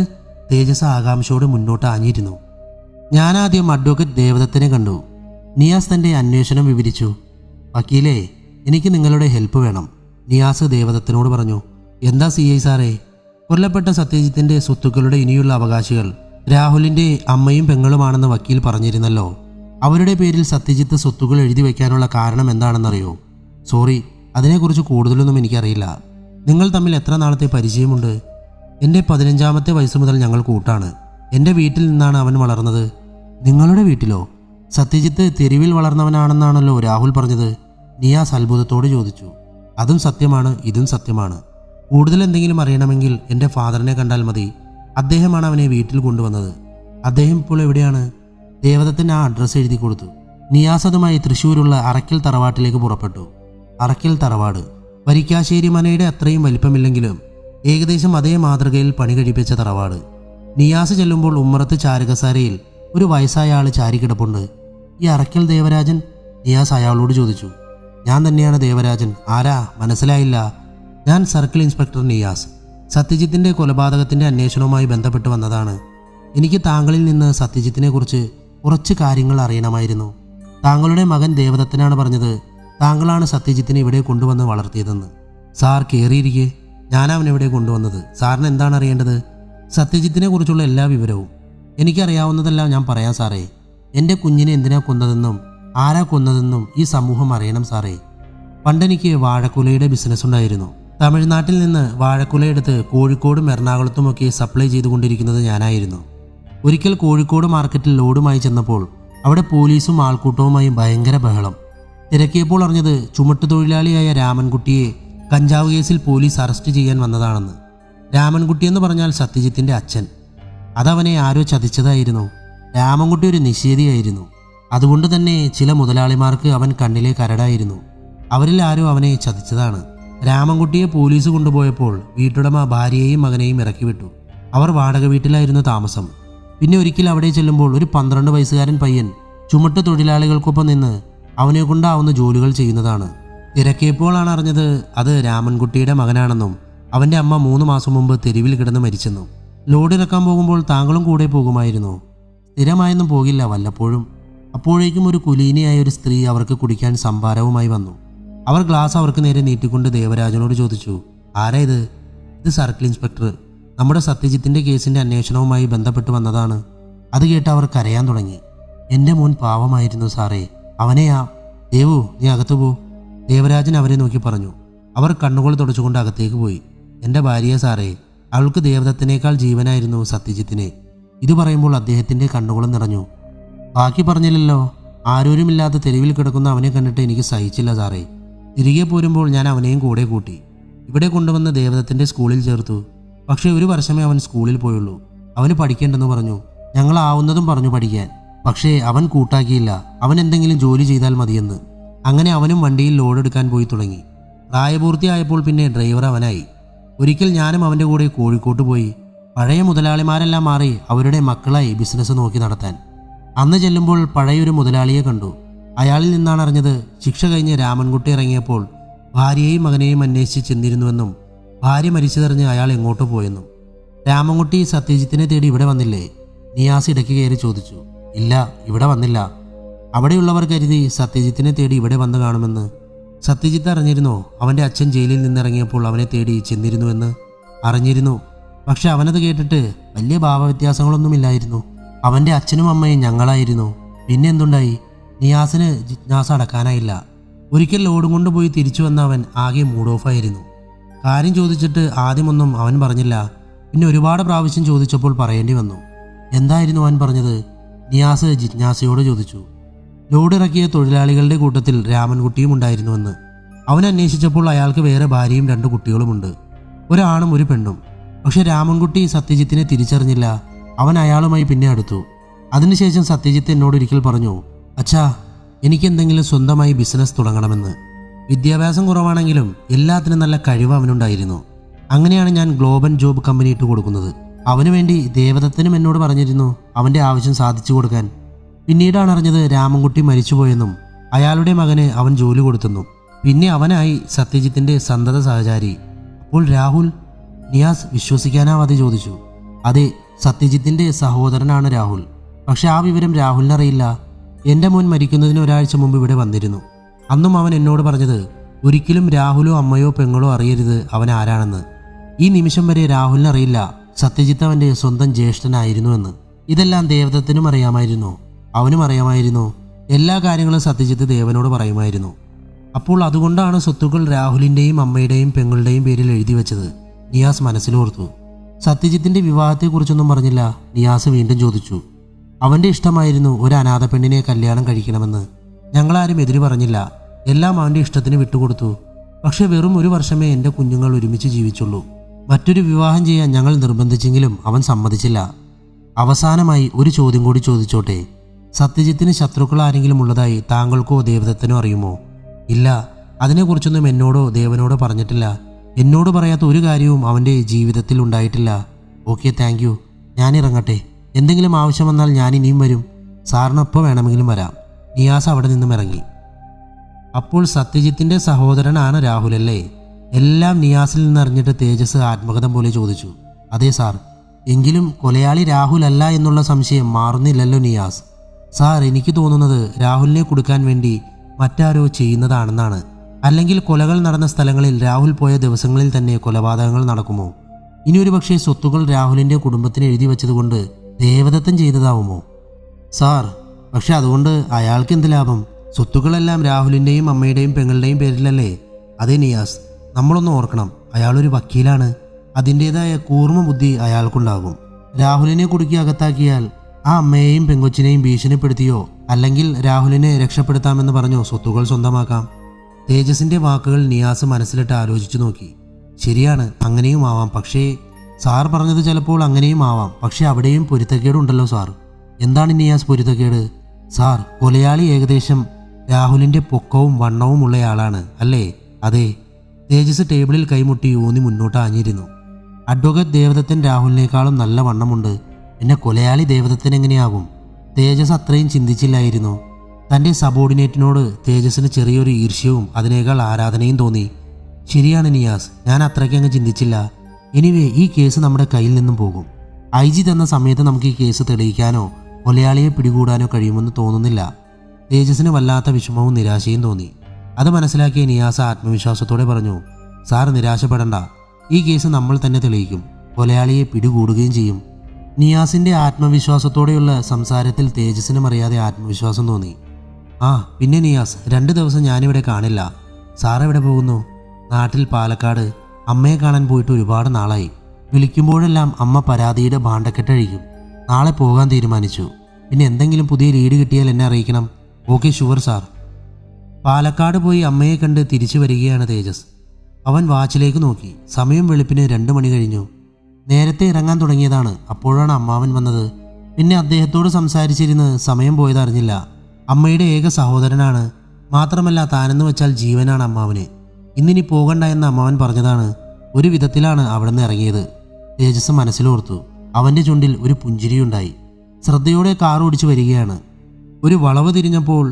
തേജസ് ആകാംക്ഷയോടെ മുന്നോട്ട് ആഞ്ഞിരുന്നു. ഞാനാദ്യം അഡ്വക്കേറ്റ് ദേവദത്തിനെ കണ്ടു. നിയാസ് തൻ്റെ അന്വേഷണം വിവരിച്ചു. വക്കീലേ, എനിക്ക് നിങ്ങളുടെ ഹെൽപ്പ് വേണം, നിയാസ് ദേവദത്തിനോട് പറഞ്ഞു. എന്താ CI സാറേ? കൊല്ലപ്പെട്ട സത്യജിത്തിൻ്റെ സ്വത്തുക്കളുടെ ഇനിയുള്ള അവകാശികൾ രാഹുലിൻ്റെ അമ്മയും പെങ്ങളുമാണെന്ന് വക്കീൽ പറഞ്ഞിരുന്നല്ലോ. അവരുടെ പേരിൽ സത്യജിത്ത് സ്വത്തുക്കൾ എഴുതി വയ്ക്കാനുള്ള കാരണം എന്താണെന്നറിയോ? സോറി, അതിനെക്കുറിച്ച് കൂടുതലൊന്നും എനിക്കറിയില്ല. നിങ്ങൾ തമ്മിൽ എത്ര നാളത്തെ പരിചയമുണ്ട്? എൻ്റെ 15ാമത്തെ വയസ്സ് മുതൽ ഞങ്ങൾ കൂട്ടാണ്. എൻ്റെ വീട്ടിൽ നിന്നാണ് അവൻ വളർന്നത്. നിങ്ങളുടെ വീട്ടിലോ? സത്യജിത്ത് തെരുവിൽ വളർന്നവനാണെന്നാണല്ലോ രാഹുൽ പറഞ്ഞത്. നിയാസ് അത്ഭുതത്തോട് ചോദിച്ചു. അതും സത്യമാണ്, ഇതും സത്യമാണ്. കൂടുതൽ എന്തെങ്കിലും അറിയണമെങ്കിൽ എൻ്റെ ഫാദറിനെ കണ്ടാൽ മതി. അദ്ദേഹമാണ് അവനെ വീട്ടിൽ കൊണ്ടുവന്നത്. അദ്ദേഹം ഇപ്പോൾ എവിടെയാണ്? ദേവദത്തിന് ആ അഡ്രസ്സ് എഴുതി കൊടുത്തു. നിയാസ് അതുമായി തൃശ്ശൂരുള്ള അറക്കൽ തറവാട്ടിലേക്ക് പുറപ്പെട്ടു. അറക്കൽ തറവാട് വരിക്കാശ്ശേരി മനയുടെ അത്രയും വലിപ്പമില്ലെങ്കിലും ഏകദേശം അതേ മാതൃകയിൽ പണി കഴിപ്പിച്ച തറവാട്. നിയാസ് ചെല്ലുമ്പോൾ ഉമ്മറത്ത് ചാരുകസാരയിൽ ഒരു വയസ്സായ ആൾ ചാരിക്കിടപ്പുണ്ട്. ഈ അറക്കൽ ദേവരാജൻ? നിയാസ് അയാളോട് ചോദിച്ചു. ഞാൻ തന്നെയാണ് ദേവരാജൻ. ആരാ? മനസ്സിലായില്ല. ഞാൻ സർക്കിൾ ഇൻസ്പെക്ടർ നിയാസ്. സത്യജിത്തിൻ്റെ കൊലപാതകത്തിൻ്റെ അന്വേഷണവുമായി ബന്ധപ്പെട്ട് വന്നതാണ്. എനിക്ക് താങ്കളിൽ നിന്ന് സത്യജിത്തിനെ കുറിച്ച് കുറച്ച് കാര്യങ്ങൾ അറിയണമായിരുന്നു. താങ്കളുടെ മകൻ ദേവദത്തനാണ് പറഞ്ഞത് താങ്കളാണ് സത്യജിത്തിനെ ഇവിടെ കൊണ്ടുവന്ന് വളർത്തിയതെന്ന്. സാർ കയറിയിരിക്കെ. ഞാനവനെ ഇവിടെ കൊണ്ടുവന്നത്. സാറിന് എന്താണ് അറിയേണ്ടത്? സത്യജിത്തിനെ കുറിച്ചുള്ള എല്ലാ വിവരവും. എനിക്കറിയാവുന്നതെല്ലാം ഞാൻ പറയാം സാറേ. എൻ്റെ കുഞ്ഞിനെ എന്തിനാ കൊന്നതെന്നും ആരാ കൊന്നതെന്നും ഈ സമൂഹം അറിയണം സാറേ. പണ്ടെനിക്ക് വാഴക്കുലയുടെ ബിസിനസ് ഉണ്ടായിരുന്നു. തമിഴ്നാട്ടിൽ നിന്ന് വാഴക്കുലയെടുത്ത് കോഴിക്കോടും എറണാകുളത്തുമൊക്കെ സപ്ലൈ ചെയ്തുകൊണ്ടിരിക്കുന്നത് ഞാനായിരുന്നു. ഒരിക്കൽ കോഴിക്കോട് മാർക്കറ്റിൽ ലോഡുമായി ചെന്നപ്പോൾ അവിടെ പോലീസും ആൾക്കൂട്ടവുമായി ഭയങ്കര ബഹളം. തിരക്കിയപ്പോൾ അറിഞ്ഞത് ചുമട്ടുതൊഴിലാളിയായ രാമൻകുട്ടിയെ കഞ്ചാവ് കേസിൽ പോലീസ് അറസ്റ്റ് ചെയ്യാൻ വന്നതാണെന്ന്. രാമൻകുട്ടിയെന്ന് പറഞ്ഞാൽ സത്യജിത്തിൻ്റെ അച്ഛൻ. അതവനെ ആരോ ചതിച്ചതായിരുന്നു. രാമൻകുട്ടി ഒരു നിഷേധിയായിരുന്നു. അതുകൊണ്ട് തന്നെ ചില മുതലാളിമാർക്ക് അവൻ കണ്ണിലെ കരടായിരുന്നു. അവരിൽ ആരോ അവനെ ചതിച്ചതാണ്. രാമൻകുട്ടിയെ പോലീസ് കൊണ്ടുപോയപ്പോൾ വീട്ടുടമ ഭാര്യയെയും മകനെയും ഇറക്കി വിട്ടു. അവർ വാടക വീട്ടിലായിരുന്നു താമസം. പിന്നെ ഒരിക്കൽ അവിടെ ചെല്ലുമ്പോൾ ഒരു 12 വയസ്സുകാരൻ പയ്യൻ ചുമട്ട് തൊഴിലാളികൾക്കൊപ്പം നിന്ന് അവനെ കൊണ്ടാവുന്ന ജോലികൾ ചെയ്യുന്നതാണ്. തിരക്കിയപ്പോഴാണ് അറിഞ്ഞത് അത് രാമൻകുട്ടിയുടെ മകനാണെന്നും അവൻ്റെ അമ്മ 3 മാസം മുമ്പ് തെരുവിൽ കിടന്ന് മരിച്ചെന്നും. ലോഡിറക്കാൻ പോകുമ്പോൾ താങ്കളും കൂടെ പോകുമായിരുന്നു? സ്ഥിരമായൊന്നും പോകില്ല, വല്ലപ്പോഴും. അപ്പോഴേക്കും ഒരു കുലീനിയായ ഒരു സ്ത്രീ അവർക്ക് കുടിക്കാൻ സംഭാരവുമായി വന്നു. അവർ ഗ്ലാസ് അവർക്ക് നേരെ നീട്ടിക്കൊണ്ട് ദേവരാജനോട് ചോദിച്ചു, ആരാ ഇത്? ഇത് സർക്കിൾ ഇൻസ്പെക്ടർ. നമ്മുടെ സത്യജിത്തിൻ്റെ കേസിൻ്റെ അന്വേഷണവുമായി ബന്ധപ്പെട്ട് വന്നതാണ്. അത് കേട്ട് അവർ കരയാൻ തുടങ്ങി. എൻ്റെ മോൻ പാവമായിരുന്നു സാറേ, അവനെയാ. ദേവു, നീ അകത്തു പോ, ദേവരാജൻ അവരെ നോക്കി പറഞ്ഞു. അവർ കണ്ണുകൾ തുടച്ചുകൊണ്ട് അകത്തേക്ക് പോയി. എൻ്റെ ഭാര്യയെ സാറേ, അവൾക്ക് ദേവദത്തിനേക്കാൾ ജീവനായിരുന്നു സത്യജിത്തിനെ. ഇത് പറയുമ്പോൾ അദ്ദേഹത്തിൻ്റെ കണ്ണുകളും നിറഞ്ഞു. ബാക്കി പറഞ്ഞില്ലല്ലോ. ആരോരുമില്ലാത്ത തെരുവിൽ കിടക്കുന്ന അവനെ കണ്ടിട്ട് എനിക്ക് സഹിച്ചില്ല സാറേ. തിരികെ പോരുമ്പോൾ ഞാൻ അവനെയും കൂടെ കൂട്ടി. ഇവിടെ കൊണ്ടുവന്ന് ദേവദത്തിൻ്റെ സ്കൂളിൽ ചേർത്തു. പക്ഷേ 1 വർഷമേ അവൻ സ്കൂളിൽ പോയുള്ളൂ. അവന് പഠിക്കേണ്ടെന്ന് പറഞ്ഞു. ഞങ്ങളാവുന്നതും പറഞ്ഞു പഠിക്കാൻ. പക്ഷേ അവൻ കൂട്ടാക്കിയില്ല. അവൻ എന്തെങ്കിലും ജോലി ചെയ്താൽ മതിയെന്ന്. അങ്ങനെ അവനും വണ്ടിയിൽ ലോഡെടുക്കാൻ പോയി തുടങ്ങി. പ്രായപൂർത്തിയായപ്പോൾ പിന്നെ ഡ്രൈവർ അവനായി. ഒരിക്കൽ ഞാനും അവൻ്റെ കൂടെ കോഴിക്കോട്ട് പോയി. പഴയ മുതലാളിമാരെല്ലാം മാറി അവരുടെ മക്കളായി ബിസിനസ് നോക്കി നടത്താൻ. അന്ന് ചെല്ലുമ്പോൾ പഴയൊരു മുതലാളിയെ കണ്ടു. അയാളിൽ നിന്നാണ് അറിഞ്ഞത് ശിക്ഷ കഴിഞ്ഞ് രാമൻകുട്ടി ഇറങ്ങിയപ്പോൾ ഭാര്യയെയും മകനെയും അന്വേഷിച്ച് ചെന്നിരുന്നുവെന്നും ഭാര്യ മരിച്ചതറിഞ്ഞ് അയാൾ എങ്ങോട്ട് പോയെന്നും. രാമൻകുട്ടി സത്യജിത്തിനെ തേടി ഇവിടെ വന്നില്ലേ? നിയാസ് ഇടയ്ക്ക് കയറി ചോദിച്ചു. ഇല്ല, ഇവിടെ വന്നില്ല. അവിടെയുള്ളവർ കരുതി സത്യജിത്തിനെ തേടി ഇവിടെ വന്നു കാണുമെന്ന്. സത്യജിത്ത് അറിഞ്ഞിരുന്നോ അവൻ്റെ അച്ഛൻ ജയിലിൽ നിന്നിറങ്ങിയപ്പോൾ അവനെ തേടി ചെന്നിരുന്നുവെന്ന്? അറിഞ്ഞിരുന്നു. പക്ഷെ അവനത് കേട്ടിട്ട് വലിയ ഭാവവ്യത്യാസങ്ങളൊന്നുമില്ലായിരുന്നു. അവൻ്റെ അച്ഛനും അമ്മയും ഞങ്ങളായിരുന്നു. പിന്നെ എന്തുണ്ടായി? നിയാസിന് ജിജ്ഞാസ അടക്കാനായില്ല. ഒരിക്കൽ ലോഡും കൊണ്ടുപോയി തിരിച്ചു വന്ന അവൻ ആകെ മൂഡ് ഓഫായിരുന്നു. കാര്യം ചോദിച്ചിട്ട് ആദ്യമൊന്നും അവൻ പറഞ്ഞില്ല. പിന്നെ ഒരുപാട് പ്രാവശ്യം ചോദിച്ചപ്പോൾ പറയേണ്ടി വന്നു. എന്തായിരുന്നു അവൻ പറഞ്ഞത്? നിയാസ് ജിജ്ഞാസയോട് ചോദിച്ചു. ലോഡിറക്കിയ തൊഴിലാളികളുടെ കൂട്ടത്തിൽ രാമൻകുട്ടിയും ഉണ്ടായിരുന്നുവെന്ന്. അവൻ അന്വേഷിച്ചപ്പോൾ അയാൾക്ക് വേറെ ഭാര്യയും 2 കുട്ടികളുമുണ്ട്, ഒരാണും ഒരു പെണ്ണും. പക്ഷെ രാമൻകുട്ടി സത്യജിത്തിനെ തിരിച്ചറിഞ്ഞില്ല. അവൻ അയാളുമായി പിന്നെ അടുത്തു. അതിനുശേഷം സത്യജിത്ത് എന്നോട് ഒരിക്കൽ പറഞ്ഞു, അച്ഛാ, എനിക്കെന്തെങ്കിലും സ്വന്തമായി ബിസിനസ് തുടങ്ങണമെന്ന്. വിദ്യാഭ്യാസം കുറവാണെങ്കിലും എല്ലാത്തിനും നല്ല കഴിവ് അവനുണ്ടായിരുന്നു. അങ്ങനെയാണ് ഞാൻ ഗ്ലോബൽ ജോബ് കമ്പനി ഇട്ട് കൊടുക്കുന്നത്. അവന് വേണ്ടി ദേവദത്തനും എന്നോട് പറഞ്ഞിരുന്നു അവൻ്റെ ആവശ്യം സാധിച്ചു കൊടുക്കാൻ. പിന്നീടാണ് അറിഞ്ഞത് രാമൻകുട്ടി മരിച്ചുപോയെന്നും അയാളുടെ മകന് അവൻ ജോലി കൊടുത്തെന്നും. പിന്നെ അവനായി സത്യജിത്തിൻ്റെ സന്തത സഹചാരി. അപ്പോൾ രാഹുൽ? നിയാസ് വിശ്വസിക്കാനാവാതെ ചോദിച്ചു. അതെ, സത്യജിത്തിൻ്റെ സഹോദരനാണ് രാഹുൽ. പക്ഷെ ആ വിവരം രാഹുലിനറിയില്ല. എൻ്റെ മോൻ മരിക്കുന്നതിന് 1 ആഴ്ച മുമ്പ് ഇവിടെ വന്നിരുന്നു. അന്നും അവൻ എന്നോട് പറഞ്ഞത് ഒരിക്കലും രാഹുലോ അമ്മയോ പെങ്ങളോ അറിയരുത് അവൻ ആരാണെന്ന്. ഈ നിമിഷം വരെ രാഹുലിനറിയില്ല സത്യജിത്ത് അവൻ്റെ സ്വന്തം ജ്യേഷ്ഠനായിരുന്നുവെന്ന്. ഇതെല്ലാം ദേവദത്തിനും അറിയാമായിരുന്നു. അവനും അറിയാമായിരുന്നു. എല്ലാ കാര്യങ്ങളും സത്യജിത്ത് ദേവനോട് പറയുമായിരുന്നു. അപ്പോൾ അതുകൊണ്ടാണ് സ്വത്തുക്കൾ രാഹുലിൻ്റെയും അമ്മയുടെയും പെങ്ങളുടെയും പേരിൽ എഴുതി വെച്ചത്. നിയാസ് മനസ്സിലോർത്തു. സത്യജിത്തിൻ്റെ വിവാഹത്തെക്കുറിച്ചൊന്നും പറഞ്ഞില്ല. നിയാസ് വീണ്ടും ചോദിച്ചു. അവൻ്റെ ഇഷ്ടമായിരുന്നു ഒരു അനാഥ പെണ്ണിനെ കല്യാണം കഴിക്കണമെന്ന്. ഞങ്ങളാരും എതിര് പറഞ്ഞില്ല. എല്ലാം അവൻ്റെ ഇഷ്ടത്തിന് വിട്ടുകൊടുത്തു. പക്ഷെ വെറും 1 വർഷമേ എൻ്റെ കുഞ്ഞുങ്ങൾ ഒരുമിച്ച് ജീവിച്ചുള്ളൂ. മറ്റൊരു വിവാഹം ചെയ്യാൻ ഞങ്ങൾ നിർബന്ധിച്ചെങ്കിലും അവൻ സമ്മതിച്ചില്ല. അവസാനമായി ഒരു ചോദ്യം കൂടി ചോദിച്ചോട്ടെ? സത്യജിത്തിന് ശത്രുക്കൾ ആരെങ്കിലും ഉള്ളതായി താങ്കൾക്കോ ദേവദത്തനോ അറിയുമോ? ഇല്ല, അതിനെക്കുറിച്ചൊന്നും എന്നോടോ ദേവനോടോ പറഞ്ഞിട്ടില്ല. എന്നോട് പറയാത്ത ഒരു കാര്യവും അവൻ്റെ ജീവിതത്തിൽ ഉണ്ടായിട്ടില്ല. Okay, thank you. ഞാനിറങ്ങട്ടെ. എന്തെങ്കിലും ആവശ്യം വന്നാൽ ഞാൻ ഇനിയും വരും. സാറിനൊപ്പം വേണമെങ്കിലും വരാം. നിയാസ് അവിടെ നിന്നും ഇറങ്ങി. അപ്പോൾ സത്യജിത്തിൻ്റെ സഹോദരനാണ് രാഹുലല്ലേ? എല്ലാം നിയാസിൽ നിന്നറിഞ്ഞിട്ട് തേജസ് ആത്മകഥം പോലെ ചോദിച്ചു. അതെ സാർ. എങ്കിലും കൊലയാളി രാഹുൽ അല്ല എന്നുള്ള സംശയം മാറുന്നില്ലല്ലോ നിയാസ്? സാർ, എനിക്ക് തോന്നുന്നത് രാഹുലിനെ കൊടുക്കാൻ വേണ്ടി മറ്റാരോ ചെയ്യുന്നതാണെന്നാണ്. അല്ലെങ്കിൽ കൊലകൾ നടന്ന സ്ഥലങ്ങളിൽ രാഹുൽ പോയ ദിവസങ്ങളിൽ തന്നെ കൊലപാതകങ്ങൾ നടക്കുമോ? ഇനി ഒരു പക്ഷേ സ്വത്തുക്കൾ രാഹുലിൻ്റെ കുടുംബത്തിന് എഴുതി വെച്ചതുകൊണ്ട് ദേവദത്തൻ ചെയ്തതാവുമോ? സാർ, പക്ഷെ അതുകൊണ്ട് അയാൾക്ക് എന്ത് ലാഭം? സ്വത്തുക്കളെല്ലാം രാഹുലിൻ്റെയും അമ്മയുടെയും പെങ്ങളുടെയും പേരിലല്ലേ? അതേ നിയാസ്, നമ്മളൊന്ന് ഓർക്കണം. അയാളൊരു വക്കീലാണ്. അതിൻ്റേതായ കൂർമ്മ ബുദ്ധി അയാൾക്കുണ്ടാകും. രാഹുലിനെ കുടുക്കി അകത്താക്കിയാൽ ആ അമ്മയെയും പെങ്കൊച്ചിനെയും ഭീഷണിപ്പെടുത്തിയോ അല്ലെങ്കിൽ രാഹുലിനെ രക്ഷപ്പെടുത്താമെന്ന് പറഞ്ഞോ സ്വത്തുകൾ സ്വന്തമാക്കാം. തേജസിന്റെ വാക്കുകൾ നിയാസ് മനസ്സിലിട്ട് ആലോചിച്ചു നോക്കി. ശരിയാണ്, അങ്ങനെയും ആവാം. പക്ഷേ സാർ പറഞ്ഞത് ചിലപ്പോൾ അങ്ങനെയും ആവാം. പക്ഷെ അവിടെയും പൊരുത്തക്കേടുണ്ടല്ലോ സാർ. എന്താണ് നിയാസ് പൊരുത്തക്കേട്? സാർ, കൊലയാളി ഏകദേശം രാഹുലിന്റെ പൊക്കവും വണ്ണവും ഉള്ളയാളാണ് അല്ലേ? അതെ. തേജസ് ടേബിളിൽ കൈമുട്ടി ഊന്നി മുന്നോട്ട് ആഞ്ഞിരുന്നു. അഡ്വക്കേറ്റ് ദേവദത്തൻ രാഹുലിനേക്കാളും നല്ല വണ്ണമുണ്ട്. പിന്നെ കൊലയാളി ദേവദത്തൻ എങ്ങനെയാകും? തേജസ് അത്രയും ചിന്തിച്ചില്ലായിരുന്നു. തൻ്റെ സബോർഡിനേറ്റിനോട് തേജസിന് ചെറിയൊരു ഈർഷ്യവും അതിനേക്കാൾ ആരാധനയും തോന്നി. ശരിയാണ് നിയാസ്, ഞാൻ അത്രയ്ക്ക് അങ്ങ് ചിന്തിച്ചില്ല. എനിവേ, ഈ കേസ് നമ്മുടെ കയ്യിൽ നിന്നും പോകും. IG തന്ന സമയത്ത് നമുക്ക് ഈ കേസ് തെളിയിക്കാനോ കൊലയാളിയെ പിടികൂടാനോ കഴിയുമെന്ന് തോന്നുന്നില്ല. തേജസിന് വല്ലാത്ത വിഷമവും നിരാശയും തോന്നി. അത് മനസ്സിലാക്കിയ നിയാസ് ആത്മവിശ്വാസത്തോടെ പറഞ്ഞു, സാർ നിരാശപ്പെടണ്ട. ഈ കേസ് നമ്മൾ തന്നെ തെളിയിക്കും. കൊലയാളിയെ പിടികൂടുകയും ചെയ്യും. നിയാസിന്റെ ആത്മവിശ്വാസത്തോടെയുള്ള സംസാരത്തിൽ തേജസിനും അറിയാതെ ആത്മവിശ്വാസം തോന്നി. ആ പിന്നെ നിയാസ്, 2 ദിവസം ഞാനിവിടെ കാണില്ല. സാർ എവിടെ പോകുന്നു? നാട്ടിൽ പാലക്കാട്. അമ്മയെ കാണാൻ പോയിട്ട് ഒരുപാട് നാളായി. വിളിക്കുമ്പോഴെല്ലാം അമ്മ പരാതിയുടെ ഭാണ്ഡക്കെട്ടഴിക്കും. നാളെ പോകാൻ തീരുമാനിച്ചു. പിന്നെ എന്തെങ്കിലും പുതിയ ലീഡ് കിട്ടിയാൽ എന്നെ അറിയിക്കണം. Okay sure sir. പാലക്കാട് പോയി അമ്മയെ കണ്ട് തിരിച്ചു വരികയാണ് തേജസ്. അവൻ വാച്ചിലേക്ക് നോക്കി. സമയം വെളുപ്പിന് 2 മണി കഴിഞ്ഞു. നേരത്തെ ഇറങ്ങാൻ തുടങ്ങിയതാണ്. അപ്പോഴാണ് അമ്മാവൻ വന്നത്. പിന്നെ അദ്ദേഹത്തോട് സംസാരിച്ചിരുന്ന് സമയം പോയതറിഞ്ഞില്ല. അമ്മയുടെ ഏക സഹോദരനാണ്. മാത്രമല്ല താനെന്ന് വെച്ചാൽ ജീവനാണ് അമ്മാവന്. ഇന്നിനി പോകണ്ട എന്ന് അമ്മാവൻ പറഞ്ഞതാണ്. ഒരു വിധത്തിലാണ് അവിടെ നിന്ന് ഇറങ്ങിയത്. തേജസ് മനസ്സിലോർത്തു. അവൻ്റെ ചുണ്ടിൽ ഒരു പുഞ്ചിരിയുണ്ടായി. ശ്രദ്ധയോടെ കാർ ഓടിച്ചു വരികയാണ്. ഒരു വളവ് തിരിഞ്ഞപ്പോൾ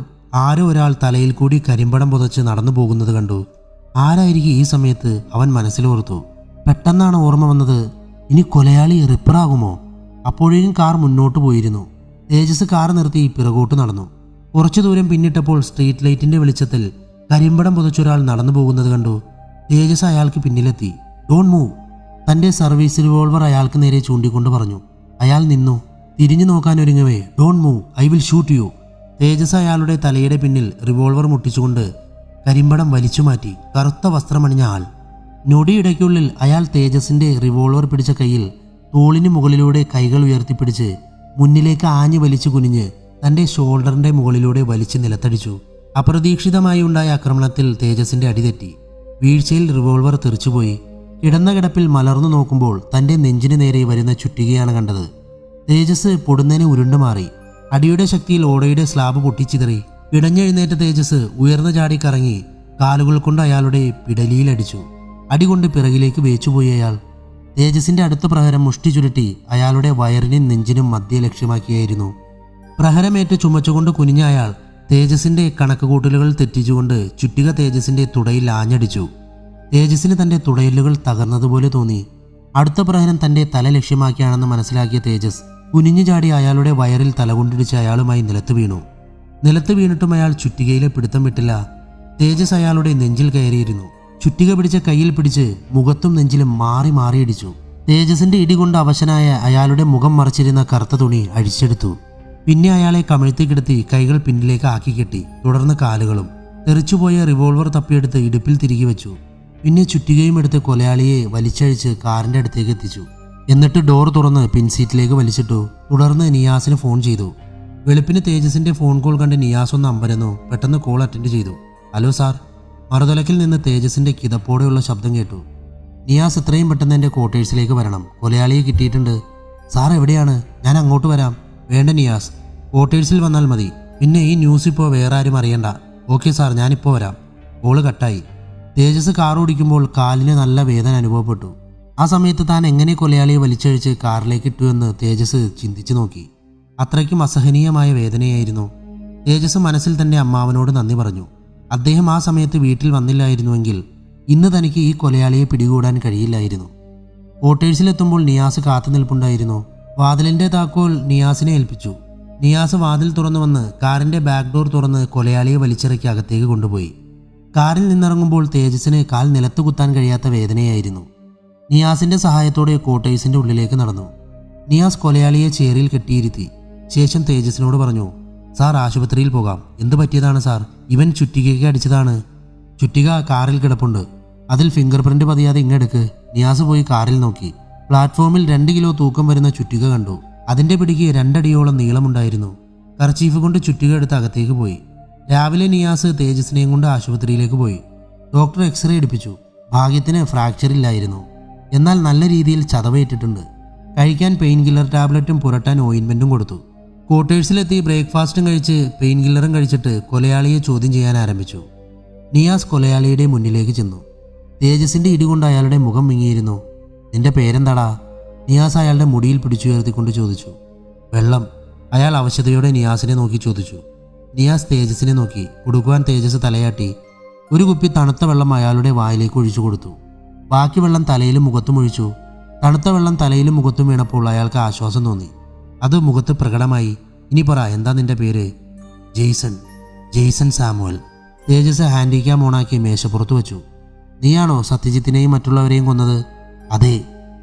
ആരോ ഒരാൾ തലയിൽ കൂടി കരിമ്പടം പുതച്ച് നടന്നു പോകുന്നത് കണ്ടു. ആരായിരിക്കും ഈ സമയത്ത്? അവൻ മനസ്സിലോർത്തു. പെട്ടെന്നാണ് ഓർമ്മ വന്നത്, ഇനി കൊലയാളി റിപ്പറാകുമോ? അപ്പോഴേക്കും കാർ മുന്നോട്ട് പോയിരുന്നു. തേജസ് കാർ നിർത്തി പിറകോട്ട് നടന്നു. കുറച്ചു ദൂരം പിന്നിട്ടപ്പോൾ സ്ട്രീറ്റ് ലൈറ്റിന്റെ വെളിച്ചത്തിൽ കരിമ്പടം പുതച്ചൊരാൾ നടന്നു പോകുന്നത് കണ്ടു. തേജസ് അയാൾക്ക് പിന്നിലെത്തി. Don't move. തന്റെ സർവീസ് റിവോൾവർ അയാൾക്ക് നേരെ ചൂണ്ടിക്കൊണ്ട് പറഞ്ഞു. അയാൾ നിന്നു. തിരിഞ്ഞു നോക്കാൻ ഒരുങ്ങവേ, don't move, I will shoot you. Tejas അയാളുടെ തലയുടെ പിന്നിൽ റിവോൾവർ മുട്ടിച്ചുകൊണ്ട് കരിമ്പടം വലിച്ചു മാറ്റി. കറുത്ത വസ്ത്രമണിഞ്ഞ ആൾ. ഞൊടിയിടയ്ക്കുള്ളിൽ അയാൾ തേജസിന്റെ റിവോൾവർ പിടിച്ച കയ്യിൽ തോളിന് മുകളിലൂടെ കൈകൾ ഉയർത്തിപ്പിടിച്ച് മുന്നിലേക്ക് ആഞ്ഞു വലിച്ചു കുനിഞ്ഞ് തന്റെ ഷോൾഡറിന്റെ മുകളിലൂടെ വലിച്ച് നിലത്തടിച്ചു. അപ്രതീക്ഷിതമായി ഉണ്ടായ ആക്രമണത്തിൽ തേജസിന്റെ അടിതെറ്റി. വീഴ്ചയിൽ റിവോൾവർ തെറിച്ചുപോയി. കിടന്ന കിടപ്പിൽ മലർന്നു നോക്കുമ്പോൾ തന്റെ നെഞ്ചിന് നേരെ വരുന്ന ചുറ്റികയാണ് കണ്ടത്. തേജസ് പൊടുന്നതിന് ഉരുണ്ടുമാറി. അടിയുടെ ശക്തിയിൽ ഓടയുടെ സ്ലാബ് പൊട്ടിച്ചിതറി. പിടഞ്ഞെഴുന്നേറ്റ തേജസ് ഉയർന്നു ചാടി കറങ്ങി കാലുകൾ കൊണ്ട് അയാളുടെ പിടലിയിലടിച്ചു. അടികൊണ്ട് പിറകിലേക്ക് വേച്ചുപോയി അയാൾ. തേജസിന്റെ അടുത്ത പ്രഹരം മുഷ്ടി ചുരുട്ടി അയാളുടെ വയറിനും നെഞ്ചിനും മധ്യ ലക്ഷ്യമാക്കിയായിരുന്നു. പ്രഹരമേറ്റ് ചുമച്ചുകൊണ്ട് കുനിഞ്ഞ അയാൾ തേജസിന്റെ കണക്കുകൂട്ടലുകൾ തെറ്റിച്ചുകൊണ്ട് ചുറ്റിക തേജസിന്റെ തുടയിൽ ആഞ്ഞടിച്ചു. തേജസിന് തന്റെ തുടയലുകൾ തകർന്നതുപോലെ തോന്നി. അടുത്ത പ്രഹരം തന്റെ തല ലക്ഷ്യമാക്കിയാണെന്ന് മനസ്സിലാക്കിയ തേജസ് കുനിഞ്ഞു ചാടി അയാളുടെ വയറിൽ തലകൊണ്ടിടിച്ച് അയാളുമായി നിലത്ത് വീണു. നിലത്ത് വീണിട്ടും അയാൾ ചുറ്റികയിലെ പിടുത്തം വിട്ടില്ല. തേജസ് അയാളുടെ നെഞ്ചിൽ കയറിയിരുന്നു. ചുറ്റിക പിടിച്ച കയ്യിൽ പിടിച്ച് മുഖത്തും നെഞ്ചിലും മാറി മാറിയിടിച്ചു. തേജസിന്റെ ഇടികൊണ്ട് അവശനായ അയാളുടെ മുഖം മറച്ചിരുന്ന കറുത്ത തുണി അഴിച്ചെടുത്തു. പിന്നെ അയാളെ കമിഴ്ത്തി കിടത്തി കൈകൾ പിന്നിലേക്ക് ആക്കി കെട്ടി. തുടർന്ന് കാലുകളും. തെറിച്ചുപോയ റിവോൾവർ തപ്പിയെടുത്ത് ഇടുപ്പിൽ തിരികെ വെച്ചു. പിന്നെ ചുറ്റികയും എടുത്ത് കൊലയാളിയെ വലിച്ചഴിച്ച് കാറിന്റെ അടുത്തേക്ക് എത്തിച്ചു. എന്നിട്ട് ഡോർ തുറന്ന് പിൻസീറ്റിലേക്ക് വലിച്ചിട്ടു. തുടർന്ന് നിയാസിന് ഫോൺ ചെയ്തു. വെളുപ്പിന് തേജസിന്റെ ഫോൺ കോൾ കണ്ട് നിയാസ് ഒന്ന് അമ്പരന്നു. പെട്ടെന്ന് കോൾ അറ്റൻഡ് ചെയ്തു. Hello sir. മറുതലക്കിൽ നിന്ന് തേജസിന്റെ കിതപ്പോടെയുള്ള ശബ്ദം കേട്ടു. നിയാസ്, എത്രയും പെട്ടെന്ന് എൻ്റെ ക്വാർട്ടേഴ്സിലേക്ക് വരണം. കൊലയാളിയെ കിട്ടിയിട്ടുണ്ട്. സാർ എവിടെയാണ്? ഞാൻ അങ്ങോട്ട് വരാം. വേണ്ട നിയാസ്, ക്വാർട്ടേഴ്സിൽ വന്നാൽ മതി. പിന്നെ ഈ ന്യൂസ് ഇപ്പോൾ വേറെ ആരും അറിയണ്ട. ഓക്കെ സാർ, ഞാനിപ്പോൾ വരാം. കോള് കട്ടായി. തേജസ് കാർ ഓടിക്കുമ്പോൾ കാലിന് നല്ല വേദന അനുഭവപ്പെട്ടു. ആ സമയത്ത് താൻ എങ്ങനെ കൊലയാളിയെ വലിച്ചഴിച്ച് കാറിലേക്ക് ഇട്ടു എന്ന് തേജസ് ചിന്തിച്ചു നോക്കി. അത്രയ്ക്കും അസഹനീയമായ വേദനയായിരുന്നു. തേജസ് മനസ്സിൽ തന്റെ അമ്മാവനോട് നന്ദി പറഞ്ഞു. അദ്ദേഹം ആ സമയത്ത് വീട്ടിൽ വന്നില്ലായിരുന്നുവെങ്കിൽ ഇന്ന് തനിക്ക് ഈ കൊലയാളിയെ പിടികൂടാൻ കഴിയില്ലായിരുന്നു. ക്വാർട്ടേഴ്സിലെത്തുമ്പോൾ നിയാസ് കാത്തു നിൽപ്പുണ്ടായിരുന്നു. വാതിലിന്റെ താക്കോൽ നിയാസിനെ ഏൽപ്പിച്ചു. നിയാസ് വാതിൽ തുറന്നു വന്ന് കാറിന്റെ ബാക്ക് ഡോർ തുറന്ന് കൊലയാളിയെ വലിച്ചിറക്കി അകത്തേക്ക് കൊണ്ടുപോയി. കാറിൽ നിന്നിറങ്ങുമ്പോൾ തേജസിന് കാൽ നിലത്ത് കുത്താൻ കഴിയാത്ത വേദനയായിരുന്നു. നിയാസിന്റെ സഹായത്തോടെ ക്വാർട്ടേഴ്സിന്റെ ഉള്ളിലേക്ക് നടന്നു. നിയാസ് കൊലയാളിയെ ചേറിൽ കെട്ടിയിരുത്തി. ശേഷം തേജസിനോട് പറഞ്ഞു, സാർ, ആശുപത്രിയിൽ പോകാം. എന്ത് പറ്റിയതാണ് സാർ? ഇവൻ ചുറ്റികയ്ക്ക് അടിച്ചതാണ്. ചുറ്റിക കാറിൽ കിടപ്പുണ്ട്. അതിൽ ഫിംഗർ പ്രിന്റ് പതിയാതെ ഇങ്ങെടുക്ക്. നിയാസ് പോയി കാറിൽ നോക്കി. പ്ലാറ്റ്ഫോമിൽ 2 കിലോ തൂക്കം വരുന്ന ചുറ്റിക കണ്ടു. അതിന്റെ പിടിക്ക് 2 അടിയോളം നീളമുണ്ടായിരുന്നു. കർച്ചീഫ് കൊണ്ട് ചുറ്റിക എടുത്ത് അകത്തേക്ക് പോയി. രാവിലെ നിയാസ് തേജസിനെയും കൊണ്ട് ആശുപത്രിയിലേക്ക് പോയി. ഡോക്ടർ എക്സ്റേ എടുപ്പിച്ചു. ഭാഗ്യത്തിന് ഫ്രാക്ചർ ഇല്ലായിരുന്നു. എന്നാൽ നല്ല രീതിയിൽ ചതവേറ്റിട്ടുണ്ട്. കഴിക്കാൻ പെയിൻ കില്ലർ ടാബ്ലറ്റും പുരട്ടാൻ ഓയിൻമെന്റും കൊടുത്തു. ക്വാർട്ടേഴ്സിലെത്തി ബ്രേക്ക്ഫാസ്റ്റും കഴിച്ച് പെയിൻ കില്ലറും കഴിച്ചിട്ട് കൊലയാളിയെ ചോദ്യം ചെയ്യാൻ ആരംഭിച്ചു. നിയാസ് കൊലയാളിയുടെ മുന്നിലേക്ക് ചെന്നു. തേജസിന്റെ ഇടികൊണ്ട് അയാളുടെ മുഖം മിങ്ങിയിരുന്നു. നിന്റെ പേരെന്താടാ? നിയാസ് അയാളുടെ മുടിയിൽ പിടിച്ചുയർത്തിക്കൊണ്ട് ചോദിച്ചു. വെള്ളം. അയാൾ അവശതയോടെ നിയാസിനെ നോക്കി ചോദിച്ചു. നിയാസ് തേജസിനെ നോക്കി. കൊടുക്കുവാൻ തേജസ് തലയാട്ടി. ഒരു കുപ്പി തണുത്ത വെള്ളം അയാളുടെ വായിലേക്ക് ഒഴിച്ചു കൊടുത്തു. ബാക്കി വെള്ളം തലയിലും മുഖത്തും ഒഴിച്ചു. തണുത്ത വെള്ളം തലയിലും മുഖത്തും വീണപ്പോൾ അയാൾക്ക് ആശ്വാസം തോന്നി. അത് മുഖത്ത് പ്രകടമായി. ഇനി പറ, എന്താ നിന്റെ പേര്? ജെയ്സൺ. Jason Samuel. തേജസ് ഹാൻഡിക്യാം ഓണാക്കി മേശപ്പുറത്ത് വെച്ചു. നീയാണോ സത്യജിത്തിനെയും മറ്റുള്ളവരെയും കൊന്നത്? അതെ.